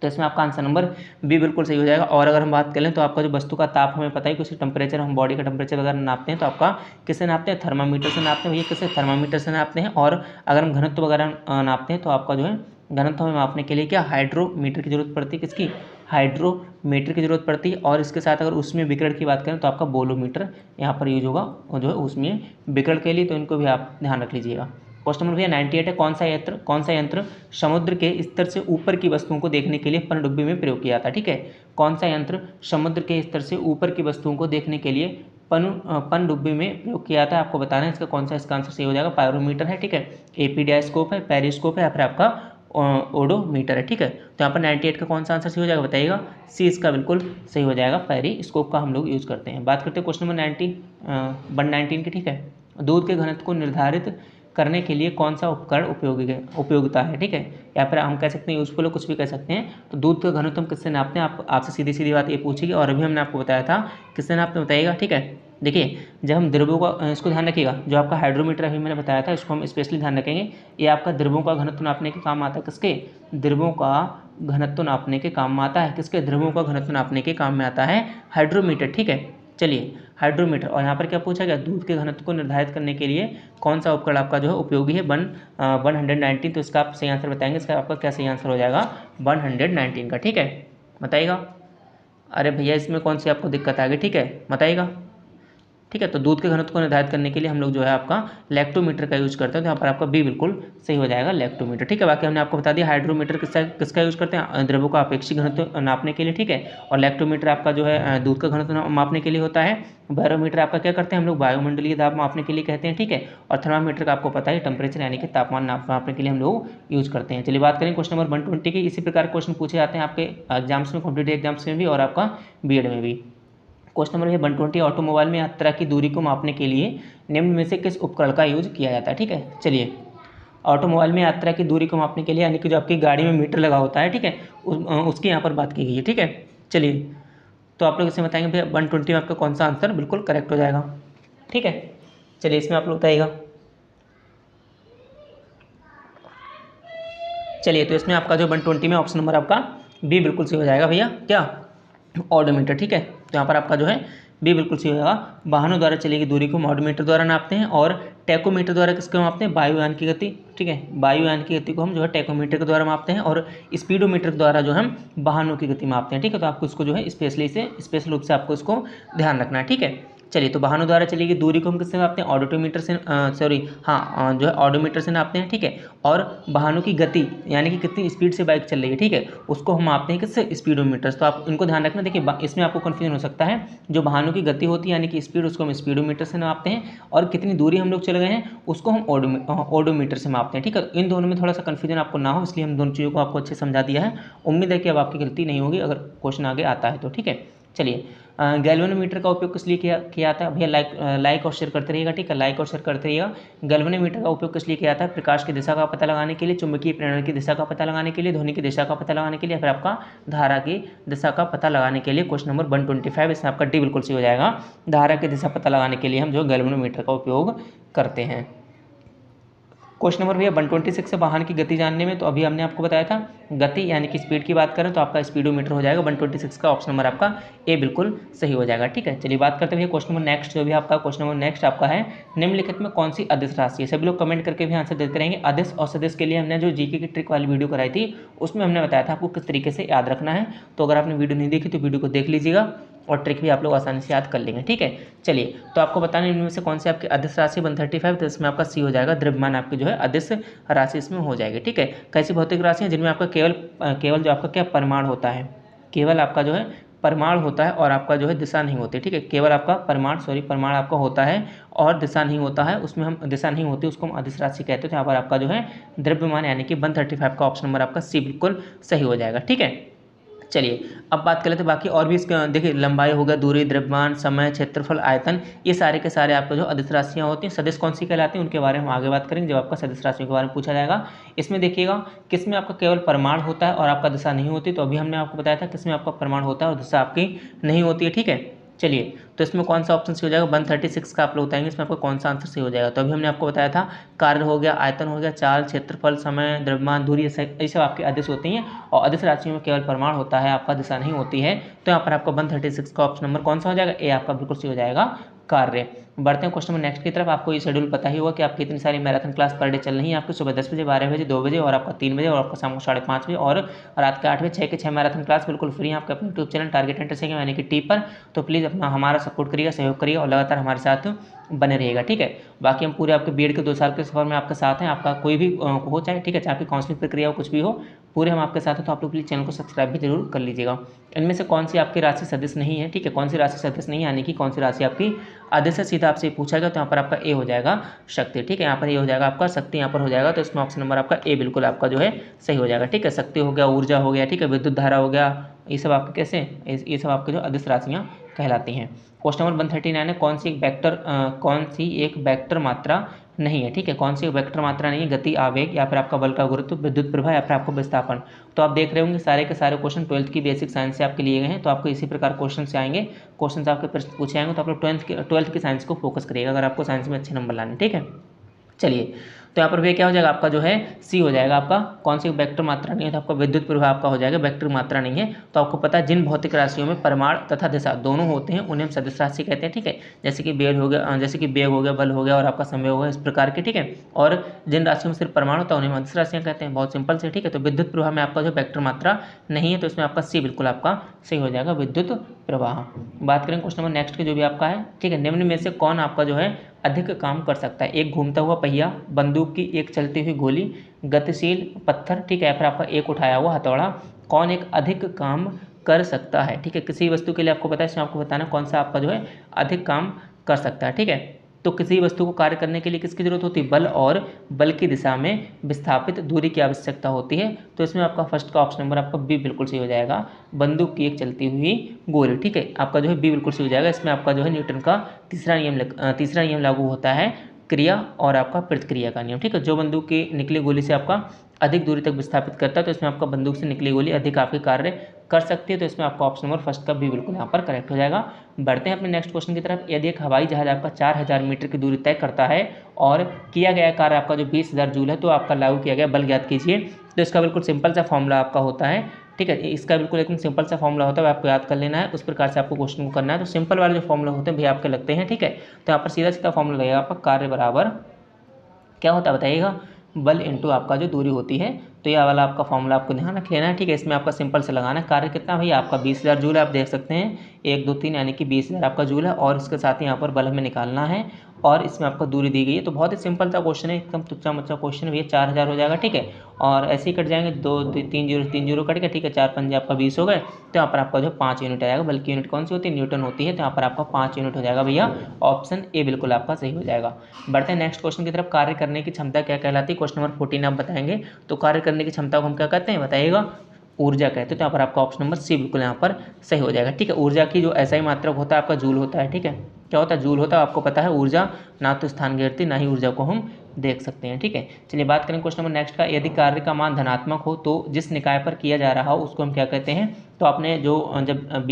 तो इसमें आपका आंसर नंबर बी बिल्कुल सही हो जाएगा। और अगर हम बात करें तो आपका जो वस्तु का ताप हमें पता है कि उसकी टेम्परेचर, हम बॉडी का टेम्परेचर वगैरह नापते हैं तो आपका किससे नापते हैं, थर्मामीटर से नापते हैं भैया, किससे, थर्मामीटर से नापते हैं। और अगर हम घनत्व वगैरह नापते हैं तो आपका जो है घनत्व हमें मापने के लिए क्या, हाइड्रोमीटर की जरूरत पड़ती है, किसकी, हाइड्रोमीटर की जरूरत पड़ती है। और इसके साथ अगर उसमें विकिरण की बात करें तो आपका बोलोमीटर यहाँ पर यूज होगा और जो है उसमें विकिरण के लिए, तो इनको भी आप ध्यान रख लीजिएगा। क्वेश्चन नंबर भैया 98 है। कौन सा यंत्र समुद्र के स्तर से ऊपर की वस्तुओं को देखने के लिए पनडुब्बी में प्रयोग किया जाता है, ठीक है। कौन सा यंत्र समुद्र के स्तर से ऊपर की वस्तुओं को देखने के लिए पनडुब्बी में प्रयोग किया जाता है, आपको बताना है इसका कौन सा, इसका आंसर सही हो जाएगा पायरोमीटर है, ठीक है। एपीडायस्कोप है, पेरिस्कोप है या फिर आपका ओडोमीटर है, ठीक है। तो यहाँ पर 98 का कौन सा आंसर सही हो जाएगा बताइएगा, सी इसका बिल्कुल सही हो जाएगा, पेरिस्कोप का हम लोग यूज़ करते हैं। बात करते हैं क्वेश्चन नंबर 119 की, ठीक है। दूध के घनत्व को निर्धारित करने के लिए कौन सा उपकरण उपयोगिता है, ठीक है। या फिर हम कह सकते हैं यूजफुल, कुछ भी कह सकते हैं। तो दूध का घनत्व हम किससे नापते हैं, आपसे सीधी सीधी बात ये पूछेगी और अभी हमने आपको बताया था किससे नापते हैं, बताइएगा, ठीक है। देखिए जब हम द्रव्यों का, इसको ध्यान रखिएगा, जो आपका हाइड्रोमीटर अभी मैंने बताया था इसको हम स्पेशली ध्यान रखेंगे। ये आपका द्रव्यों का घनत्व नापने के काम आता है, किसके, द्रव्यों का घनत्व नापने के काम में आता है, किसके, द्रव्यों का घनत्व नापने के काम में आता है हाइड्रोमीटर, ठीक है। चलिए हाइड्रोमीटर, और यहाँ पर क्या पूछा गया, दूध के घनत्व को निर्धारित करने के लिए कौन सा उपकरण आपका जो है उपयोगी है, 119। तो इसका आप सही आंसर बताएंगे, इसका आपका क्या सही आंसर हो जाएगा 119 का, ठीक है, बताइएगा। अरे भैया इसमें कौन सी आपको दिक्कत आ गई, ठीक है, बताइएगा, ठीक है। तो दूध के घनत्व को निर्धारित करने के लिए हम लोग जो है आपका लैक्टोमीटर का यूज़ करते हैं, तो यहाँ पर आपका बी बिल्कुल सही हो जाएगा, लैक्टोमीटर, ठीक है। बाकी हमने आपको बता दिया हाइड्रोमीटर किसका यूज़ करते हैं, द्रव्यों का अपेक्षित घनत्व नापने के लिए, ठीक है। और लैक्टोमीटर आपका जो है दूध का घनत्व मापने के लिए होता है। बैरोमीटर आपका क्या करते हैं हम लोग, वायुमंडलीय दाब मापने के लिए कहते हैं, ठीक है। और थर्मामीटर का आपको पता है टेम्परेचर यानी कि तापमान नापने के लिए हम लोग यूज़ करते हैं। चलिए बात करें क्वेश्चन नंबर 120 की। इसी प्रकार क्वेश्चन पूछे जाते हैं आपके एग्जाम्स में, कॉम्पिटेटिव एग्जाम्स में भी और आपका बीएड में भी। क्वेश्चन नंबर 120, ऑटोमोबाइल में यात्रा की दूरी को मापने के लिए निम्न में से किस उपकरण का यूज किया जाता है, ठीक है। चलिए ऑटोमोबाइल में यात्रा की दूरी को मापने के लिए, यानी कि जो आपकी गाड़ी में मीटर लगा होता है, ठीक है, उसकी यहाँ पर बात की गई है, ठीक है। चलिए तो आप लोग इसे बताएंगे भैया 120 में आपका कौन सा आंसर बिल्कुल करेक्ट हो जाएगा, ठीक है। चलिए इसमें आप लोग बताइएगा। चलिए तो इसमें आपका जो 120 में ऑप्शन नंबर आपका बी बिल्कुल सही हो जाएगा भैया, क्या, ऑडोमीटर, ठीक है। तो यहाँ पर आपका जो है बी बिल्कुल सही होगा। वाहनों द्वारा चली गई दूरी को हम ऑडोमीटर द्वारा नापते हैं और टैकोमीटर द्वारा किसको मापते हैं, वायुयान की गति, ठीक है। वायुयान की गति को हम जो है टैकोमीटर के द्वारा मापते हैं और स्पीडोमीटर द्वारा जो हम वाहनों की गति मापते हैं, ठीक है। तो आपको इसको जो है स्पेशल रूप से आपको इसको ध्यान रखना है, ठीक है। चलिए तो वाहनों द्वारा चली गई दूरी को हम किससे नापते हैं, ऑडोमीटर से, जो है ऑडोमीटर से नापते हैं, ठीक है। और वाहनों की गति यानी कि कितनी स्पीड से बाइक चल रही है, ठीक है, उसको हम मापते हैं किससे, स्पीडोमीटर। तो आप इनको ध्यान रखना। देखिए इसमें आपको कन्फ्यूजन हो सकता है, जो वाहनों की गति होती है यानी कि स्पीड, उसको हम स्पीडोमीटर से नापते हैं और कितनी दूरी हम लोग चल गए हैं उसको हम ऑडोमीटर से मापते हैं, ठीक है। इन दोनों में थोड़ा सा कन्फ्यूजन आपको ना हो इसलिए हम दोनों चीज़ों को आपको अच्छे समझा दिया है। उम्मीद है कि अब आपकी गलती नहीं होगी अगर क्वेश्चन आगे आता है तो, ठीक है। चलिए, गैल्वेनोमीटर का उपयोग किस लिए किया था भैया? लाइक और शेयर करते रहिएगा, ठीक है, लाइक और शेयर करते रहिएगा। गैल्वेनोमीटर का उपयोग किस लिए किया था? प्रकाश की दिशा का पता लगाने के लिए, चुंबकीय प्रेरण की दिशा का पता लगाने के लिए, ध्वनि की दिशा का पता लगाने के लिए, फिर आपका धारा की दिशा का पता लगाने के लिए। क्वेश्चन नंबर 125, इसमें आपका डी बिल्कुल सही हो जाएगा। धारा की दिशा पता लगाने के लिए हम जो गैल्वेनोमीटर का उपयोग करते हैं। क्वेश्चन नंबर भैया 126 से वाहन की गति जानने में, तो अभी हमने आपको बताया था गति यानी कि स्पीड की बात करें तो आपका स्पीडोमीटर हो जाएगा। 126 का ऑप्शन नंबर आपका ए बिल्कुल सही हो जाएगा, ठीक है। चलिए बात करते हैं क्वेश्चन नंबर नेक्स्ट, जो भी आपका क्वेश्चन नंबर नेक्स्ट आपका है, निम्नलिखित में कौन सी अदिश राशि है? सभी लोग कमेंट करके भी आंसर देते रहेंगे। अदिश और सदिश के लिए हमने जो जीके की ट्रिक वाली वीडियो कराई थी उसमें हमने बताया था आपको किस तरीके से याद रखना है। तो अगर आपने वीडियो नहीं देखी तो वीडियो को देख लीजिएगा और ट्रिक भी आप लोग आसानी से याद कर लेंगे, ठीक है। चलिए, तो आपको बताना इनमें से कौन सी आपकी अदिश राशि 135, तो इसमें आपका सी हो जाएगा। द्रव्यमान आपकी जो है अदिश राशि इसमें हो जाएगी, ठीक है। कैसी भौतिक राशि है जिनमें आपका केवल जो आपका क्या परमाणु होता है, केवल आपका जो है परमाणु होता है और आपका जो है दिशा नहीं होती, ठीक है। केवल आपका परमाणु आपका होता है और दिशा नहीं होता है, उसमें हम दिशा नहीं होती उसको हम अदिश राशि कहते हैं। तो यहाँ पर आपका जो है द्रव्यमान यानी कि 135 का ऑप्शन नंबर आपका सी बिल्कुल सही हो जाएगा, ठीक है। चलिए, अब बात कर लेते हैं बाकी और भी इसका। देखिए, लंबाई हो गया, दूरी, द्रव्यमान, समय, क्षेत्रफल, आयतन, ये सारे के सारे आपको जो अदिश राशियाँ होती हैं। सदिश कौन सी कहलाती हैं उनके बारे में हम आगे बात करेंगे जब आपका सदिश राशियों के बारे में पूछा जाएगा। इसमें देखिएगा किसमें आपका केवल परमाणु होता है और आपका दिशा नहीं होती, तो अभी हमने आपको बताया था किसमें आपका परमाणु होता है और दिशा आपकी नहीं होती है, ठीक है। चलिए, तो इसमें कौन सा ऑप्शन सही हो जाएगा? 136 का आप लोग बताएंगे इसमें आपको कौन सा आंसर सही हो जाएगा। तो अभी हमने आपको बताया था कार्य हो गया, आयतन हो गया, चाल, क्षेत्रफल, समय, द्रव्यमान, दूरी, ये सब आपकी अदिश होती हैं और अदिश राशियों में केवल परमाणु होता है, आपका दिशा नहीं होती है। तो यहाँ पर आपका 136 का ऑप्शन नंबर कौन सा हो जाएगा? ए आपका बिल्कुल सही हो जाएगा, कार्य। बढ़ते हैं क्वेश्चन नंबर नेक्स्ट की तरफ। आपको ये शेड्यूल पता ही होगा कि आपकी इतनी सारी मैराथन क्लास पर डे चल रही है आपकी। सुबह 10 बजे, 12 बजे, 2 बजे और आपका 3 बजे और आपका शाम को 5:30 बजे और रात के 8 बजे, 6 के 6 मैराथन क्लास बिल्कुल फ्री है आपके अपने यूट्यूब चैनल टारगेट एंटर से यानी कि टी पर। तो प्लीज़ अपना हमारा सपोर्ट करिएगा, सहयोग करिएगा और लगातार हमारे साथ बने रहिएगा, ठीक है। बाकी हम पूरे आपके बीएड के 2 साल के सफर में आपके साथ हैं। आपका कोई भी हो चाहे, ठीक है, चाहे आपकी काउंसलिंग प्रक्रिया हो, कुछ भी हो, पूरे हम आपके साथ हैं। तो आप लोग प्लीज़ चैनल को सब्सक्राइब भी जरूर कर लीजिएगा। इनमें से कौन सी आपकी राशि सदिश नहीं है, ठीक है, कौन सी राशि सदिश नहीं है यानी कि कौन सी राशि आपकी अदिश है, सीधा आपसे पूछा गया। तो यहाँ पर आपका ए हो जाएगा शक्ति, ठीक है। यहाँ पर ये हो जाएगा आपका शक्ति, यहाँ पर हो जाएगा। तो इसमें ऑप्शन नंबर आपका ए बिल्कुल आपका जो है सही हो जाएगा, ठीक है। शक्ति हो गया, ऊर्जा हो गया, ठीक है, विद्युत धारा हो गया, ये सब आपके कैसे, ये सब आपके जो अदिश राशियाँ कहलाती हैं। क्वेश्चन नंबर 139 है, कौन सी एक वेक्टर मात्रा नहीं है, ठीक है, कौन सी वेक्टर मात्रा नहीं है? गति, आवेग या फिर आपका बल का गुरुत्व, विद्युत प्रवाह या फिर आपको विस्थापन। तो आप देख रहे होंगे सारे के सारे क्वेश्चन 12th की बेसिक साइंस से आपके लिए गए हैं। तो आपको इसी प्रकार क्वेश्चन से आएंगे, क्वेश्चन आपके प्रश्न पूछे आएंगे। तो आप लोग 12th की साइंस को फोकस करिएगा अगर आपको साइंस में अच्छे नंबर लाने, ठीक है। चलिए, तो यहाँ पर भी क्या हो जाएगा आपका जो है सी हो जाएगा आपका। कौन सी वेक्टर मात्रा नहीं है? तो आपका विद्युत प्रवाह आपका हो जाएगा, वेक्टर मात्रा नहीं है। तो आपको पता है जिन भौतिक राशियों में परमाणु तथा दिशा दोनों होते हैं उन्हें हम सदिश राशि कहते हैं, ठीक है। जैसे कि बेग हो गया, बल हो गया और आपका समय हो गया, इस प्रकार के, ठीक है। और जिन राशियों में सिर्फ परमाणु होता है उन्हें हम अदिश राशियाँ कहते हैं, बहुत सिंपल से, ठीक है। तो विद्युत प्रवाह में आपका जो वेक्टर मात्रा नहीं है, तो इसमें आपका सी बिल्कुल आपका सही हो जाएगा, विद्युत प्रवाह। बात करें क्वेश्चन नंबर नेक्स्ट के जो भी आपका है, ठीक है। निम्न में से कौन आपका जो है अधिक काम कर सकता है? एक घूमता हुआ पहिया, बंदूक की एक चलती हुई गोली, गतिशील पत्थर, ठीक है, फिर आपका एक उठाया हुआ हथौड़ा। कौन एक अधिक काम कर सकता है, ठीक है। किसी वस्तु के लिए आपको पता है, इसमें आपको बताना कौन सा आपका जो है अधिक काम कर सकता है, ठीक है। तो किसी वस्तु को कार्य करने के लिए किसकी जरूरत होती है? बल, और बल की दिशा में विस्थापित दूरी की आवश्यकता होती है। तो इसमें आपका फर्स्ट का ऑप्शन नंबर आपका बी बिल्कुल सही हो जाएगा, बंदूक की एक चलती हुई गोली, ठीक है। आपका जो है बी बिल्कुल सही हो जाएगा। इसमें आपका जो है न्यूटन का तीसरा नियम लागू होता है, क्रिया और आपका प्रतिक्रिया का नियम, ठीक है। जो बंदूक की निकली गोली से आपका अधिक दूरी तक विस्थापित करता है, तो इसमें आपका बंदूक से निकली गोली अधिक आपके कार्य कर सकती है। तो इसमें आपका ऑप्शन नंबर फर्स्ट का भी बिल्कुल यहाँ पर करेक्ट हो जाएगा। बढ़ते हैं अपने नेक्स्ट क्वेश्चन की तरफ। यदि एक हवाई जहाज आपका 4000 मीटर की दूरी तय करता है और किया गया कार्य आपका जो 20,000 जूल है, तो आपका लागू किया गया बल ज्ञात कीजिए। तो इसका बिल्कुल सिंपल सा फॉर्मूला आपका होता है, ठीक है। इसका बिल्कुल एकदम सिंपल सा फॉर्मूला होता है, आपको याद कर लेना है, उस प्रकार से आपको क्वेश्चन को करना है। तो सिंपल वाले जो फॉर्मूला होते हैं भैया आपके लगते हैं, ठीक है। तो यहाँ पर सीधा सीधा फॉर्मूला लगेगा आपका, कार्य बराबर क्या होता है बताइएगा, बल इंटू आपका जो दूरी होती है। तो यह वाला आपका फॉर्मूला आपको ध्यान रख लेना है, ठीक है। इसमें आपका सिंपल से लगाना है। कार्य कितना भैया आपका 20,000 जूल है, आप देख सकते हैं 1 2 3 यानी कि 20,000 आपका जूल है और इसके साथ ही यहाँ पर बल हमें निकालना है और इसमें आपका दूरी दी गई है। तो बहुत ही सिंपल सा क्वेश्चन है, एकदम तुच्चा मच्चा क्वेश्चन है भैया। 4000 हो जाएगा, ठीक है। और ऐसे ही कट जाएंगे 2 3 जीरो कट गया, ठीक है। 4 5 आपका 20 हो गए। तो यहाँ पर आपका जो 5 यूनिट आएगा, बल्कि यूनिट कौन सी होती है? न्यूटन होती है। तो यहाँ पर आपका 5 यूनिट हो जाएगा भैया, ऑप्शन ए बिल्कुल आपका सही हो जाएगा। बढ़ते हैं नेक्स्ट क्वेश्चन की तरफ। कार्य करने की क्षमता क्या कहलाती है? क्वेश्चन नंबर 14 आप बताएंगे। तो कार्य करने की क्षमता को हम क्या कहते हैं बताइएगा? ऊर्जा कहते हैं, तो यहाँ पर आपका ऑप्शन नंबर सी बिल्कुल यहाँ पर सही हो जाएगा। ठीक है, ऊर्जा की जो ऐसा ही मात्रक होता है आपका जूल होता है। ठीक है, क्या होता है, जूल होता है, आपको पता है ऊर्जा ना तो स्थान घेरती ना ही ऊर्जा को हम देख सकते हैं। ठीक है, चलिए बात करें क्वेश्चन नंबर नेक्स्ट का। यदि कार्य का मान धनात्मक हो तो जिस निकाय पर किया जा रहा हो उसको हम क्या कहते हैं। तो आपने जो जब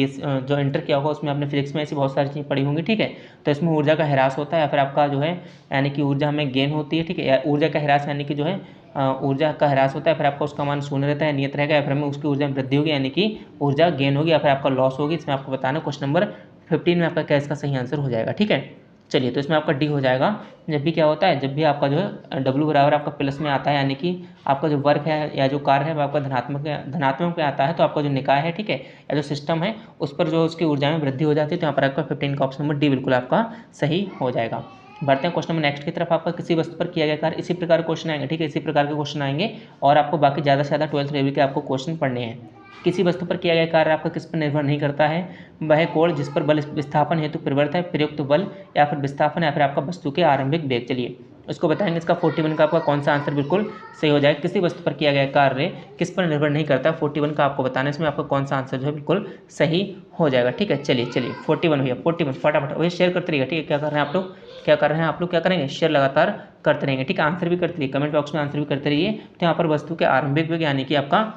जो इंटर किया होगा उसमें आपने फिजिक्स में ऐसी बहुत सारी चीज़ पढ़ी होंगी। ठीक है, तो इसमें ऊर्जा का ह्रास होता है या फिर आपका जो है यानी कि ऊर्जा हमें गेन होती है। ठीक है, ऊर्जा का ह्रास यानी कि जो है ऊर्जा का ह्रास होता है, फिर आपका उसका मान शून्य रहता है, नियत रहेगा, या फिर हमें उसकी ऊर्जा में वृद्धि होगी यानी कि ऊर्जा गेन होगी, या फिर आपका लॉस होगी। इसमें आपको बताना क्वेश्चन नंबर 15 में आपका क्या इसका सही आंसर हो जाएगा। ठीक है, चलिए तो इसमें आपका डी हो जाएगा। जब भी क्या होता है, जब भी आपका जो है डब्ल्यू बराबर आपका प्लस में आता है यानी कि आपका जो वर्क है या जो कार्य है वो आपका धनात्मक में आता है, तो आपका जो निकाय है, ठीक है, या जो सिस्टम है उस पर जो उसकी ऊर्जा में वृद्धि हो जाती है, तो यहाँ पर आपका 15 का ऑप्शन नंबर डी बिल्कुल आपका सही हो जाएगा। बढ़ते हैं क्वेश्चन नंबर नेक्स्ट की तरफ। आपका किसी वस्तु पर किया गया कार्य, इसी प्रकार के क्वेश्चन आएंगे। ठीक है, इसी प्रकार के क्वेश्चन आएंगे और आपको बाकी ज़्यादा से ज़्यादा 12th लेवल के आपको क्वेश्चन पढ़ने हैं। किसी वस्तु पर किया गया कार्य आपका किस पर निर्भर नहीं करता है। वह कोण जिस पर बल विस्थापन हेतु प्रवृत्त है, प्रयुक्त बल या फिर विस्थापन या फिर आपका वस्तु के आरंभिक वेग। चलिए इसको बताएंगे। इसका 41 का आपका कौन सा आंसर बिल्कुल सही हो जाएगा। किसी वस्तु पर किया गया कार्य किस पर निर्भर नहीं करता, 41 का आपको बताना है। इसमें आपका कौन सा आंसर जो है बिल्कुल सही हो जाएगा। ठीक है, चलिए 41 भैया, 41 फटाफट वही शेयर करते रहिएगा। ठीक है, क्या कर रहे हैं आप लोग, क्या कर रहे हैं आप लोग, क्या करेंगे, शेयर लगातार करते रहेंगे। ठीक है, आंसर भी करते रहिए, कमेंट बॉक्स में आंसर भी करते रहिए। तो यहाँ पर वस्तु के आरंभिक वेग यानी कि आपका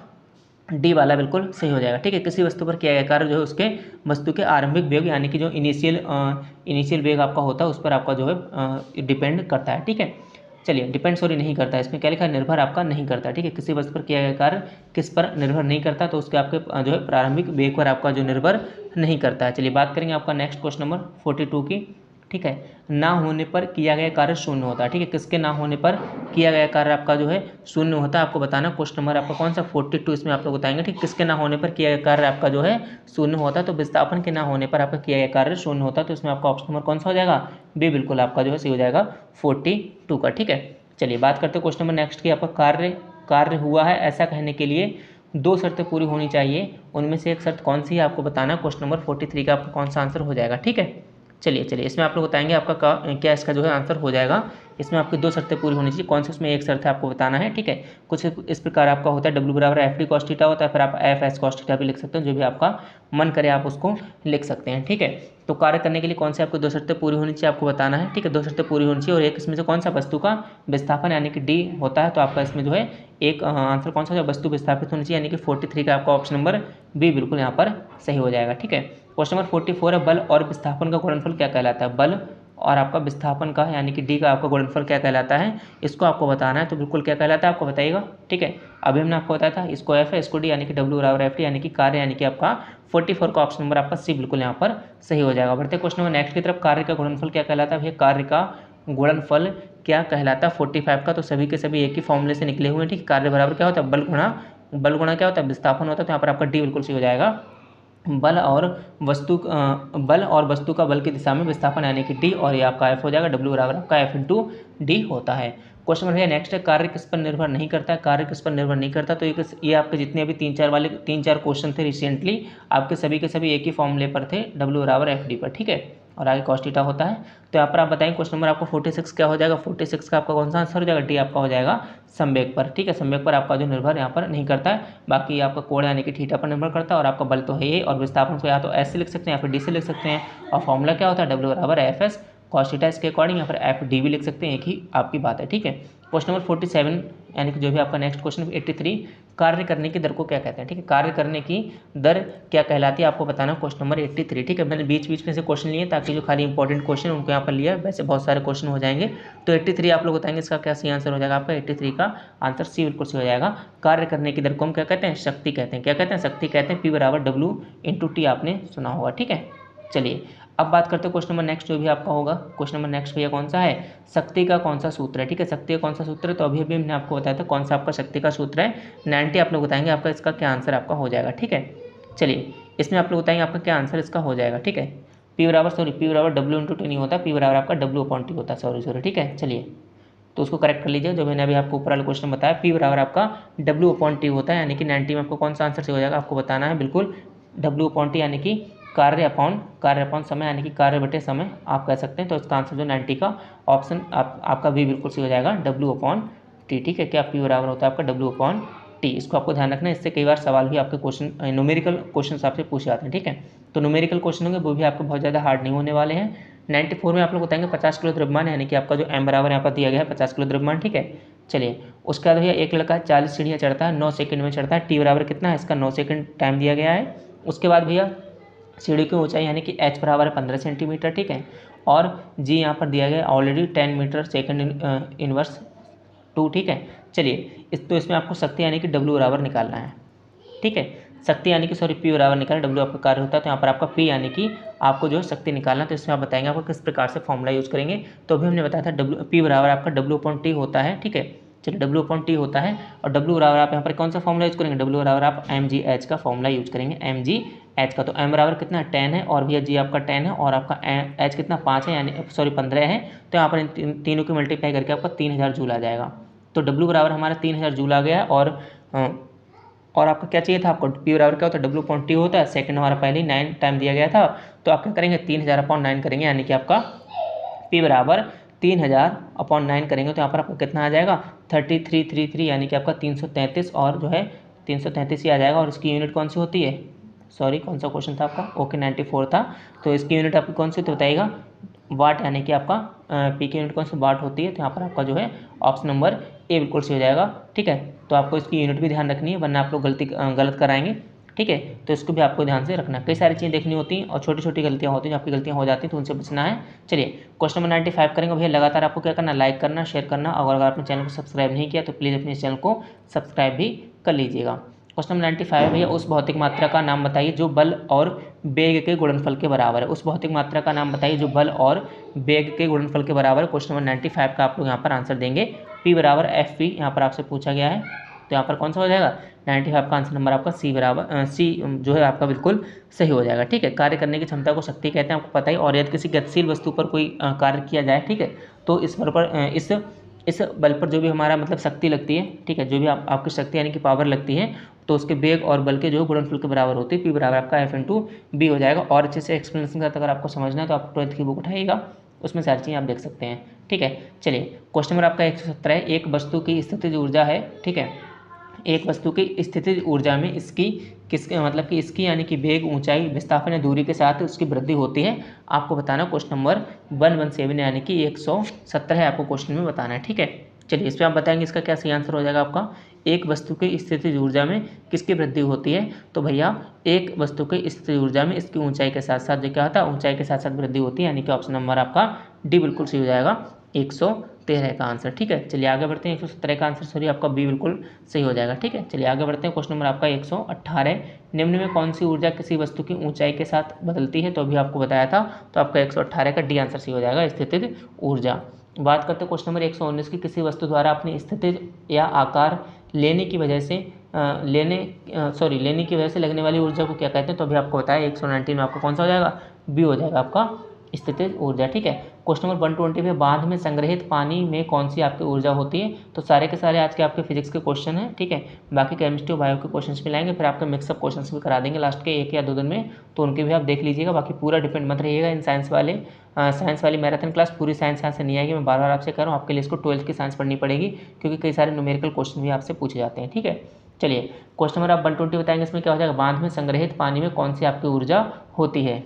डी वाला बिल्कुल सही हो जाएगा। ठीक है, किसी वस्तु पर किया गया कार्य जो है उसके वस्तु के आरंभिक वेग यानी कि जो इनिशियल वेग आपका होता है उस पर आपका जो है डिपेंड करता है। ठीक है, चलिए डिपेंड नहीं करता है, इसमें क्या लिखा है, निर्भर आपका नहीं करता। ठीक है, किसी वस्तु पर किया गया कार्य किस पर निर्भर नहीं करता, तो उसके आपके जो है प्रारंभिक वेग पर आपका जो निर्भर नहीं करता है। चलिए बात करेंगे आपका नेक्स्ट क्वेश्चन नंबर 42 की। ठीक है, ना होने पर किया गया कार्य शून्य होता है। ठीक है, किसके ना होने पर किया गया कार्य आपका जो है शून्य होता है। आपको बताना क्वेश्चन नंबर आपका कौन सा 42 इसमें आप लोग बताएंगे। ठीक, किसके ना होने पर किया गया कार्य आपका जो है शून्य होता है, तो विस्थापन के ना होने पर आपका किया गया कार्य शून्य होता है। तो इसमें आपका ऑप्शन नंबर कौन सा हो जाएगा, बी बिल्कुल आपका जो है सही हो जाएगा 42 का। ठीक है, चलिए बात करते हैं क्वेश्चन नंबर नेक्स्ट की। आपका कार्य हुआ है ऐसा कहने के लिए दो शर्तें पूरी होनी चाहिए, उनमें से एक शर्त कौन सी है आपको बताना। क्वेश्चन नंबर 43 का आपका कौन सा आंसर हो जाएगा। ठीक है, चलिए इसमें आप लोग बताएंगे आपका क्या इसका जो है आंसर हो जाएगा। इसमें आपकी दो शर्तें पूरी होनी चाहिए, कौन सी उसमें एक शर्त है आपको बताना है। ठीक है, कुछ इस प्रकार आपका होता है, डब्ल्यू बराबर एफ डी कॉस थीटा होता है, फिर आप एफ एस कॉस थीटा भी लिख सकते हैं, जो भी आपका मन करे आप उसको लिख सकते हैं। ठीक है, तो कार्य करने के लिए कौन सी आपको दो शर्तें पूरी होनी चाहिए आपको बताना है। ठीक है, दो शर्तें पूरी होनी चाहिए और एक इसमें से कौन सा वस्तु का विस्थापन यानी कि डी होता है, तो आपका इसमें जो है एक आंसर कौन सा जो वस्तु विस्थापित होनी चाहिए यानी कि 43 का आपका ऑप्शन नंबर बी बिल्कुल यहाँ पर सही हो जाएगा। ठीक है, क्वेश्चन नंबर 44 है, बल और विस्थापन का गुणनफल क्या कहलाता है। बल और आपका विस्थापन का यानी कि डी का आपका गुणनफल क्या कहलाता है, इसको आपको बताना है। तो बिल्कुल क्या कहलाता है आपको बताइएगा। ठीक है, अभी हमने आपको बताया था, इसको एफ है, इसको डी यानी कि डब्ल्यू बराबर एफ डी यानी कि कार्य यानी कि आपका 44 का ऑप्शन नंबर आपका सी बिल्कुल यहाँ पर सही हो जाएगा। बढ़ते क्वेश्चन नंबर नेक्स्ट की तरफ। कार्य का गुणनफल क्या कहलाता है भैया, कार्य का गुणनफल क्या कहलाता है 45 का, तो सभी के सभी एक ही फॉर्मूले से निकले हुए हैं। ठीक, कार्य बराबर क्या होता है, बल गुणा क्या होता है, विस्थापन होता है। तो यहाँ पर आपका डी बिल्कुल सही हो जाएगा। बल और वस्तु का बल की दिशा में विस्थापन यानी कि डी, और ये आपका एफ हो जाएगा, डब्ल्यू बराबर आपका एफ इंटू डी होता है। क्वेश्चन नंबर नेक्स्ट है, कार्य किस पर निर्भर नहीं करता है। कार्य किस पर निर्भर नहीं करता, तो ये आपके जितने अभी 3-4 क्वेश्चन थे रिसेंटली, आपके सभी के सभी एक ही फॉर्मूले पर थे, डब्ल्यू बराबर एफ डी पर। ठीक है, और आगे कॉस थीटा होता है। तो यहाँ पर आप बताएंगे क्वेश्चन नंबर आपको 46 क्या हो जाएगा। 46 का आपका कौन सा आंसर हो जाएगा, डी आपका हो जाएगा संवेग पर। ठीक है, संवेग पर आपका जो निर्भर यहाँ पर नहीं करता है, बाकी आपका कोण यानी कि थीटा पर निर्भर करता है, और आपका बल तो है ये, और विस्थापन को या तो एस से लिख सकते हैं या फिर डी से लिख सकते हैं, और फॉर्मूला क्या होता है, डब्ल्यू बराबर एफ एस कॉस थीटा, इसके अकॉर्डिंग यहाँ पर एफ डी भी लिख सकते हैं, एक ही आपकी बात है। ठीक है, क्वेश्चन नंबर 47 यानी कि जो भी आपका नेक्स्ट क्वेश्चन 83, कार्य करने की दर को क्या कहते हैं। ठीक है, कार्य करने की दर क्या कहलाती है आपको बताना, क्वेश्चन नंबर 83। ठीक है, मैंने बीच बीच में से क्वेश्चन लिए ताकि जो खाली इंपॉर्टेंट क्वेश्चन उनको यहाँ पर लिया, वैसे बहुत सारे क्वेश्चन हो जाएंगे। तो 83 आप लोग बताएंगे इसका क्या सही आंसर हो जाएगा। आपका 83 का आंसर सी बिल्कुल सही हो जाएगा। कार्य करने की दर को हम क्या कहते हैं, शक्ति कहते हैं। क्या कहते हैं, शक्ति कहते हैं। पी बराबर डब्ल्यू इंटू टी आपने सुना होगा। ठीक है, चलिए अब बात करते हैं क्वेश्चन नंबर नेक्स्ट जो भी आपका होगा। क्वेश्चन नंबर नेक्स्ट भैया कौन सा है, शक्ति का कौन सा सूत्र है। ठीक है, शक्ति का कौन सा सूत्र है, तो अभी हमने आपको बताया था कौन सा आपका शक्ति का सूत्र है, 90 आप लोग बताएंगे आपका इसका क्या आंसर आपका हो जाएगा। ठीक है, चलिए इसमें आप लोग बताएंगे आपका क्या आंसर इसका हो जाएगा। ठीक है, पी बराबर डब्ल्यू इंटू टी नहीं होता, पी बराबर आपका डब्ल्यू अपॉन टी होता है, सॉरी। ठीक है, चलिए तो उसको करेक्ट कर लीजिए, जो मैंने अभी आपको ऊपर वाला क्वेश्चन बताया, पी बराबर आपका डब्ल्यू अपॉन टी होता है, यानी कि 90 में आपको कौन सा आंसर से हो जाएगा आपको बताना है। बिल्कुल डब्ल्यू अपॉन टी यानी कि कार्य अपॉन समय यानी कि कार्य बटे समय आप कह सकते हैं। तो इसका आंसर जो 90 का ऑप्शन आपका भी बिल्कुल सही हो जाएगा, डब्ल्यू अपॉन टी। ठीक है, क्या पी बराबर होता है आपका डब्ल्यू अपॉन टी, इसको आपको ध्यान रखना है। इससे कई बार सवाल भी आपके क्वेश्चन न्यूमेरिकल क्वेश्चन आपसे पूछे जाते हैं, ठीक है। तो न्यूमेरिकल क्वेश्चन होंगे वो भी आपको बहुत ज़्यादा हार्ड नहीं होने वाले हैं। 94 में आप लोग बताएंगे 50 किलो द्रव्यमान, यानी कि आपका जो m बराबर यहाँ पर दिया गया है 50 किलो द्रव्यमान, ठीक है। चलिए उसके बाद भैया एक लड़का 40 सीढ़ियाँ चढ़ता है, 9 सेकंड में चढ़ता है, टी बराबर कितना है, इसका 9 सेकंड टाइम दिया गया है। उसके बाद भैया सीढ़ी की ऊंचाई यानी कि h बराबर है 15 सेंटीमीटर, ठीक है। और g यहाँ पर दिया गया है ऑलरेडी 10 मीटर सेकंड इनवर्स 2, ठीक है। चलिए तो इसमें आपको शक्ति यानी कि W बराबर निकालना है, ठीक है। शक्ति यानी कि P बराबर निकालना, W आपका कार्य होता है, तो यहाँ पर आपका P यानी कि आपको जो है शक्ति निकालना, तो इसमें आप बताएंगे आपको किस प्रकार से फॉर्मूला यूज़ करेंगे। तो अभी हमने बताया था P बराबर आपका W/T होता है, ठीक है। चलिए W/T होता है, और W बराबर आप यहाँ पर कौन सा फॉर्मूला यूज़ करेंगे, W बराबर आप mgh का फॉर्मूला यूज़ करेंगे, mgh का। तो m बराबर कितना 10 है, और भैया g आपका 10 है, और आपका h कितना 5 है, यानी 15 है। तो यहाँ पर इन तीनों की मल्टीप्लाई करके आपका 3000 जूल आ जाएगा। तो W बराबर हमारा 3000 जूल आ गया। और आपका क्या चाहिए था, आपको P बराबर क्या होता है, W/T होता है। सेकंड हमारा पहले ही 9 टाइम दिया गया था, तो आप क्या करेंगे 3000/9 करेंगे, यानी कि आपका P बराबर 3000/9 करेंगे, तो यहाँ पर आपका कितना आ जाएगा 3333, यानी कि आपका 333, और जो है 333 ही आ जाएगा। और इसकी यूनिट कौन सी होती है, सॉरी कौन सा क्वेश्चन था आपका, ओके 94 था। तो इसकी यूनिट आपकी कौन सी होती है बताइएगा, वाट, यानी कि आपका P की यूनिट कौन सी वाट होती है। तो यहाँ पर आपका जो है ऑप्शन नंबर ए बिल्कुल सही हो जाएगा, ठीक है। तो आपको इसकी यूनिट भी ध्यान रखनी है, वरना आप लोग गलत कराएंगे, ठीक है। तो इसको भी आपको ध्यान से रखना है, कई सारी चीज़ें देखनी होती हैं और छोटी छोटी गलतियाँ होती हैं, जो आपकी गलतियाँ हो जाती हैं तो उनसे बचना है। चलिए क्वेश्चन नंबर 95 करेंगे भैया। लगातार आपको क्या करना, लाइक करना, शेयर करना, और अगर आपने चैनल को सब्सक्राइब नहीं किया तो प्लीज़ अपने चैनल को सब्सक्राइब भी कर लीजिएगा। क्वेश्चन नंबर 95 भैया, उस भौतिक मात्रा का नाम बताइए जो बल और वेग के गुणनफल के बराबर है। उस भौतिक मात्रा का नाम बताइए जो बल और वेग के गुणनफल के बराबर है। क्वेश्चन नंबर 95 का आप लोग यहाँ पर आंसर देंगे, P बराबर FV यहाँ पर आपसे पूछा गया है। तो यहाँ पर कौन सा हो जाएगा 95 का आंसर नंबर आपका C जो है आपका बिल्कुल सही हो जाएगा, ठीक है। कार्य करने की क्षमता को शक्ति कहते हैं, आपको पता ही। और यदि किसी गतिशील वस्तु पर कोई कार्य किया जाए, ठीक है, तो इस बल पर जो भी हमारा मतलब शक्ति लगती है, ठीक है, जो भी आपकी शक्ति यानी कि पावर लगती है, तो उसके वेग और बल के जो गुणनफल के बराबर होती है। P बराबर आपका F/B हो जाएगा। और अच्छे से एक्सप्लेनेशन का अगर आपको समझना है तो आप 12th की बुक उठाइएगा, उसमें सारी चीज़ें आप देख सकते हैं, ठीक है। चलिए क्वेश्चन नंबर आपका 117 है। एक वस्तु की स्थितिज ऊर्जा है, ठीक है। एक वस्तु की स्थितिज ऊर्जा में इसकी यानी कि वेग, ऊंचाई, विस्थापन या दूरी के साथ उसकी वृद्धि होती है। आपको बताना क्वेश्चन नंबर 117 यानी कि 117 है, आपको क्वेश्चन में बताना है, ठीक है। चलिए इस पर आप बताएंगे इसका क्या सही आंसर हो जाएगा आपका, एक वस्तु की स्थितिज ऊर्जा में किसकी वृद्धि होती है। तो भैया एक वस्तु की स्थितिज ऊर्जा में इसकी ऊंचाई के साथ साथ जो क्या होता है, ऊंचाई के साथ साथ वृद्धि होती है, यानी कि ऑप्शन नंबर आपका डी बिल्कुल सही हो जाएगा, 113 का आंसर, ठीक है। चलिए आगे बढ़ते हैं। 117 का आंसर सॉरी आपका बी बिल्कुल सही हो जाएगा, ठीक है। चलिए आगे बढ़ते हैं। क्वेश्चन नंबर आपका 118, निम्न में कौन सी ऊर्जा किसी वस्तु की ऊंचाई के साथ बदलती है। तो अभी आपको बताया था, तो आपका 118 का डी आंसर सही हो जाएगा, स्थितिज ऊर्जा। बात करते हैं क्वेश्चन नंबर 119 की, किसी वस्तु द्वारा अपनी स्थितिज या आकार लेने की वजह से लगने वाली ऊर्जा को क्या कहते हैं। तो अभी आपको बताया 119 में आपको कौन सा हो जाएगा, बी हो जाएगा आपका स्थितिज ऊर्जा, ठीक है। क्वेश्चन नंबर 120 में बांध में संग्रहित पानी में कौन सी आपकी ऊर्जा होती है। तो सारे के सारे आज के आपके फिजिक्स के क्वेश्चन हैं, ठीक है। बाकी केमिस्ट्री और बायो के क्वेश्चन भी लाएंगे, फिर आपके मिक्सअप क्वेश्चन भी करा देंगे लास्ट के 1 या 2 दिन में, तो उनके भी आप देख लीजिएगा। बाकी पूरा डिपेंड मत रहिएगा इन साइंस वाली मैराथन क्लास। पूरी साइंस यहाँ से नहीं आएगी, मैं बार बार आपसे कह रहा हूँ, आपके लिए इसको 12th की साइंस पढ़नी पड़ेगी, क्योंकि कई सारे न्यूमेरिकल क्वेश्चन भी आपसे पूछे जाते हैं, ठीक है। चलिए क्वेश्चन नंबर आप 120 बताएंगे, इसमें क्या हो जाएगा, बांध में संग्रहित पानी में कौन सी आपकी ऊर्जा होती है।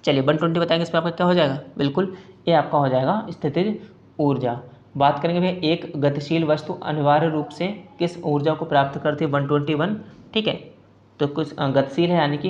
चलिए 120 बताएंगे, इसमें आपका क्या हो जाएगा, बिल्कुल ये आपका हो जाएगा स्थितिज ऊर्जा। बात करेंगे भैया, एक गतिशील वस्तु अनिवार्य रूप से किस ऊर्जा को प्राप्त करती है, 121, ठीक है। तो कुछ गतिशील है यानी कि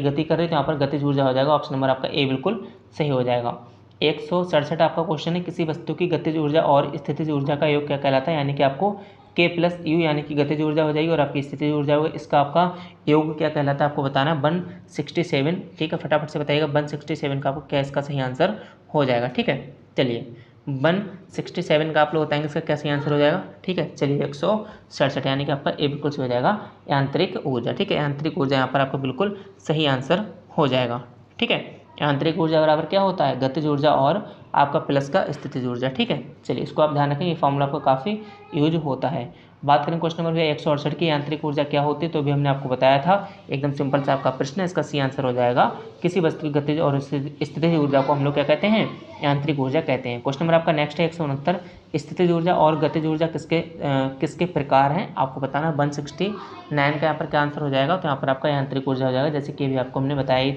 गति कर रही है, तो यहाँ पर गतिज ऊर्जा हो जाएगा, ऑप्शन नंबर आपका ए बिल्कुल सही हो जाएगा। 167 आपका क्वेश्चन है, किसी वस्तु की गतिज ऊर्जा और स्थितिज ऊर्जा का योग क्या कहलाता है। यानी कि आपको K+U यानी कि गतिज ऊर्जा हो जाएगी और आपकी स्थितिज ऊर्जा होगी, इसका आपका योग क्या कहलाता है आपको बताना है, 167, ठीक है। फटाफट से बताइएगा 167 का आपको क्या इसका सही आंसर हो जाएगा, ठीक है। चलिए 167 का आप लोग बताएंगे इसका क्या सही आंसर हो जाएगा, ठीक है। चलिए 167 यानी कि आपका ए बिल्कुल सही हो जाएगा, यांत्रिक ऊर्जा, ठीक है। यांत्रिक ऊर्जा यहाँ पर आपका बिल्कुल सही आंसर हो जाएगा, ठीक है। यांत्रिक ऊर्जा बराबर क्या होता है, गतिज ऊर्जा और आपका प्लस का स्थितिज ऊर्जा। ठीक है, चलिए इसको आप ध्यान रखें, ये फॉर्मूला आपको काफ़ी यूज होता है। बात करें क्वेश्चन नंबर 168 की, यांत्रिक ऊर्जा क्या होती है, तो भी हमने आपको बताया था, एकदम सिंपल सा आपका प्रश्न है, इसका सी आंसर हो जाएगा, किसी वस्तु की गतिज और स्थितिज ऊर्जा को हम लोग क्या कहते हैं, यांत्रिक ऊर्जा कहते हैं। क्वेश्चन नंबर आपका नेक्स्ट है 169, स्थितिज ऊर्जा और गतिज ऊर्जा किसके प्रकार हैं, आपको बताना। 169 का यहाँ पर क्या आंसर हो जाएगा, तो यहाँ पर आपका यांत्रिक ऊर्जा हो जाएगा, जैसे कि अभी आपको हमने बताया ही था।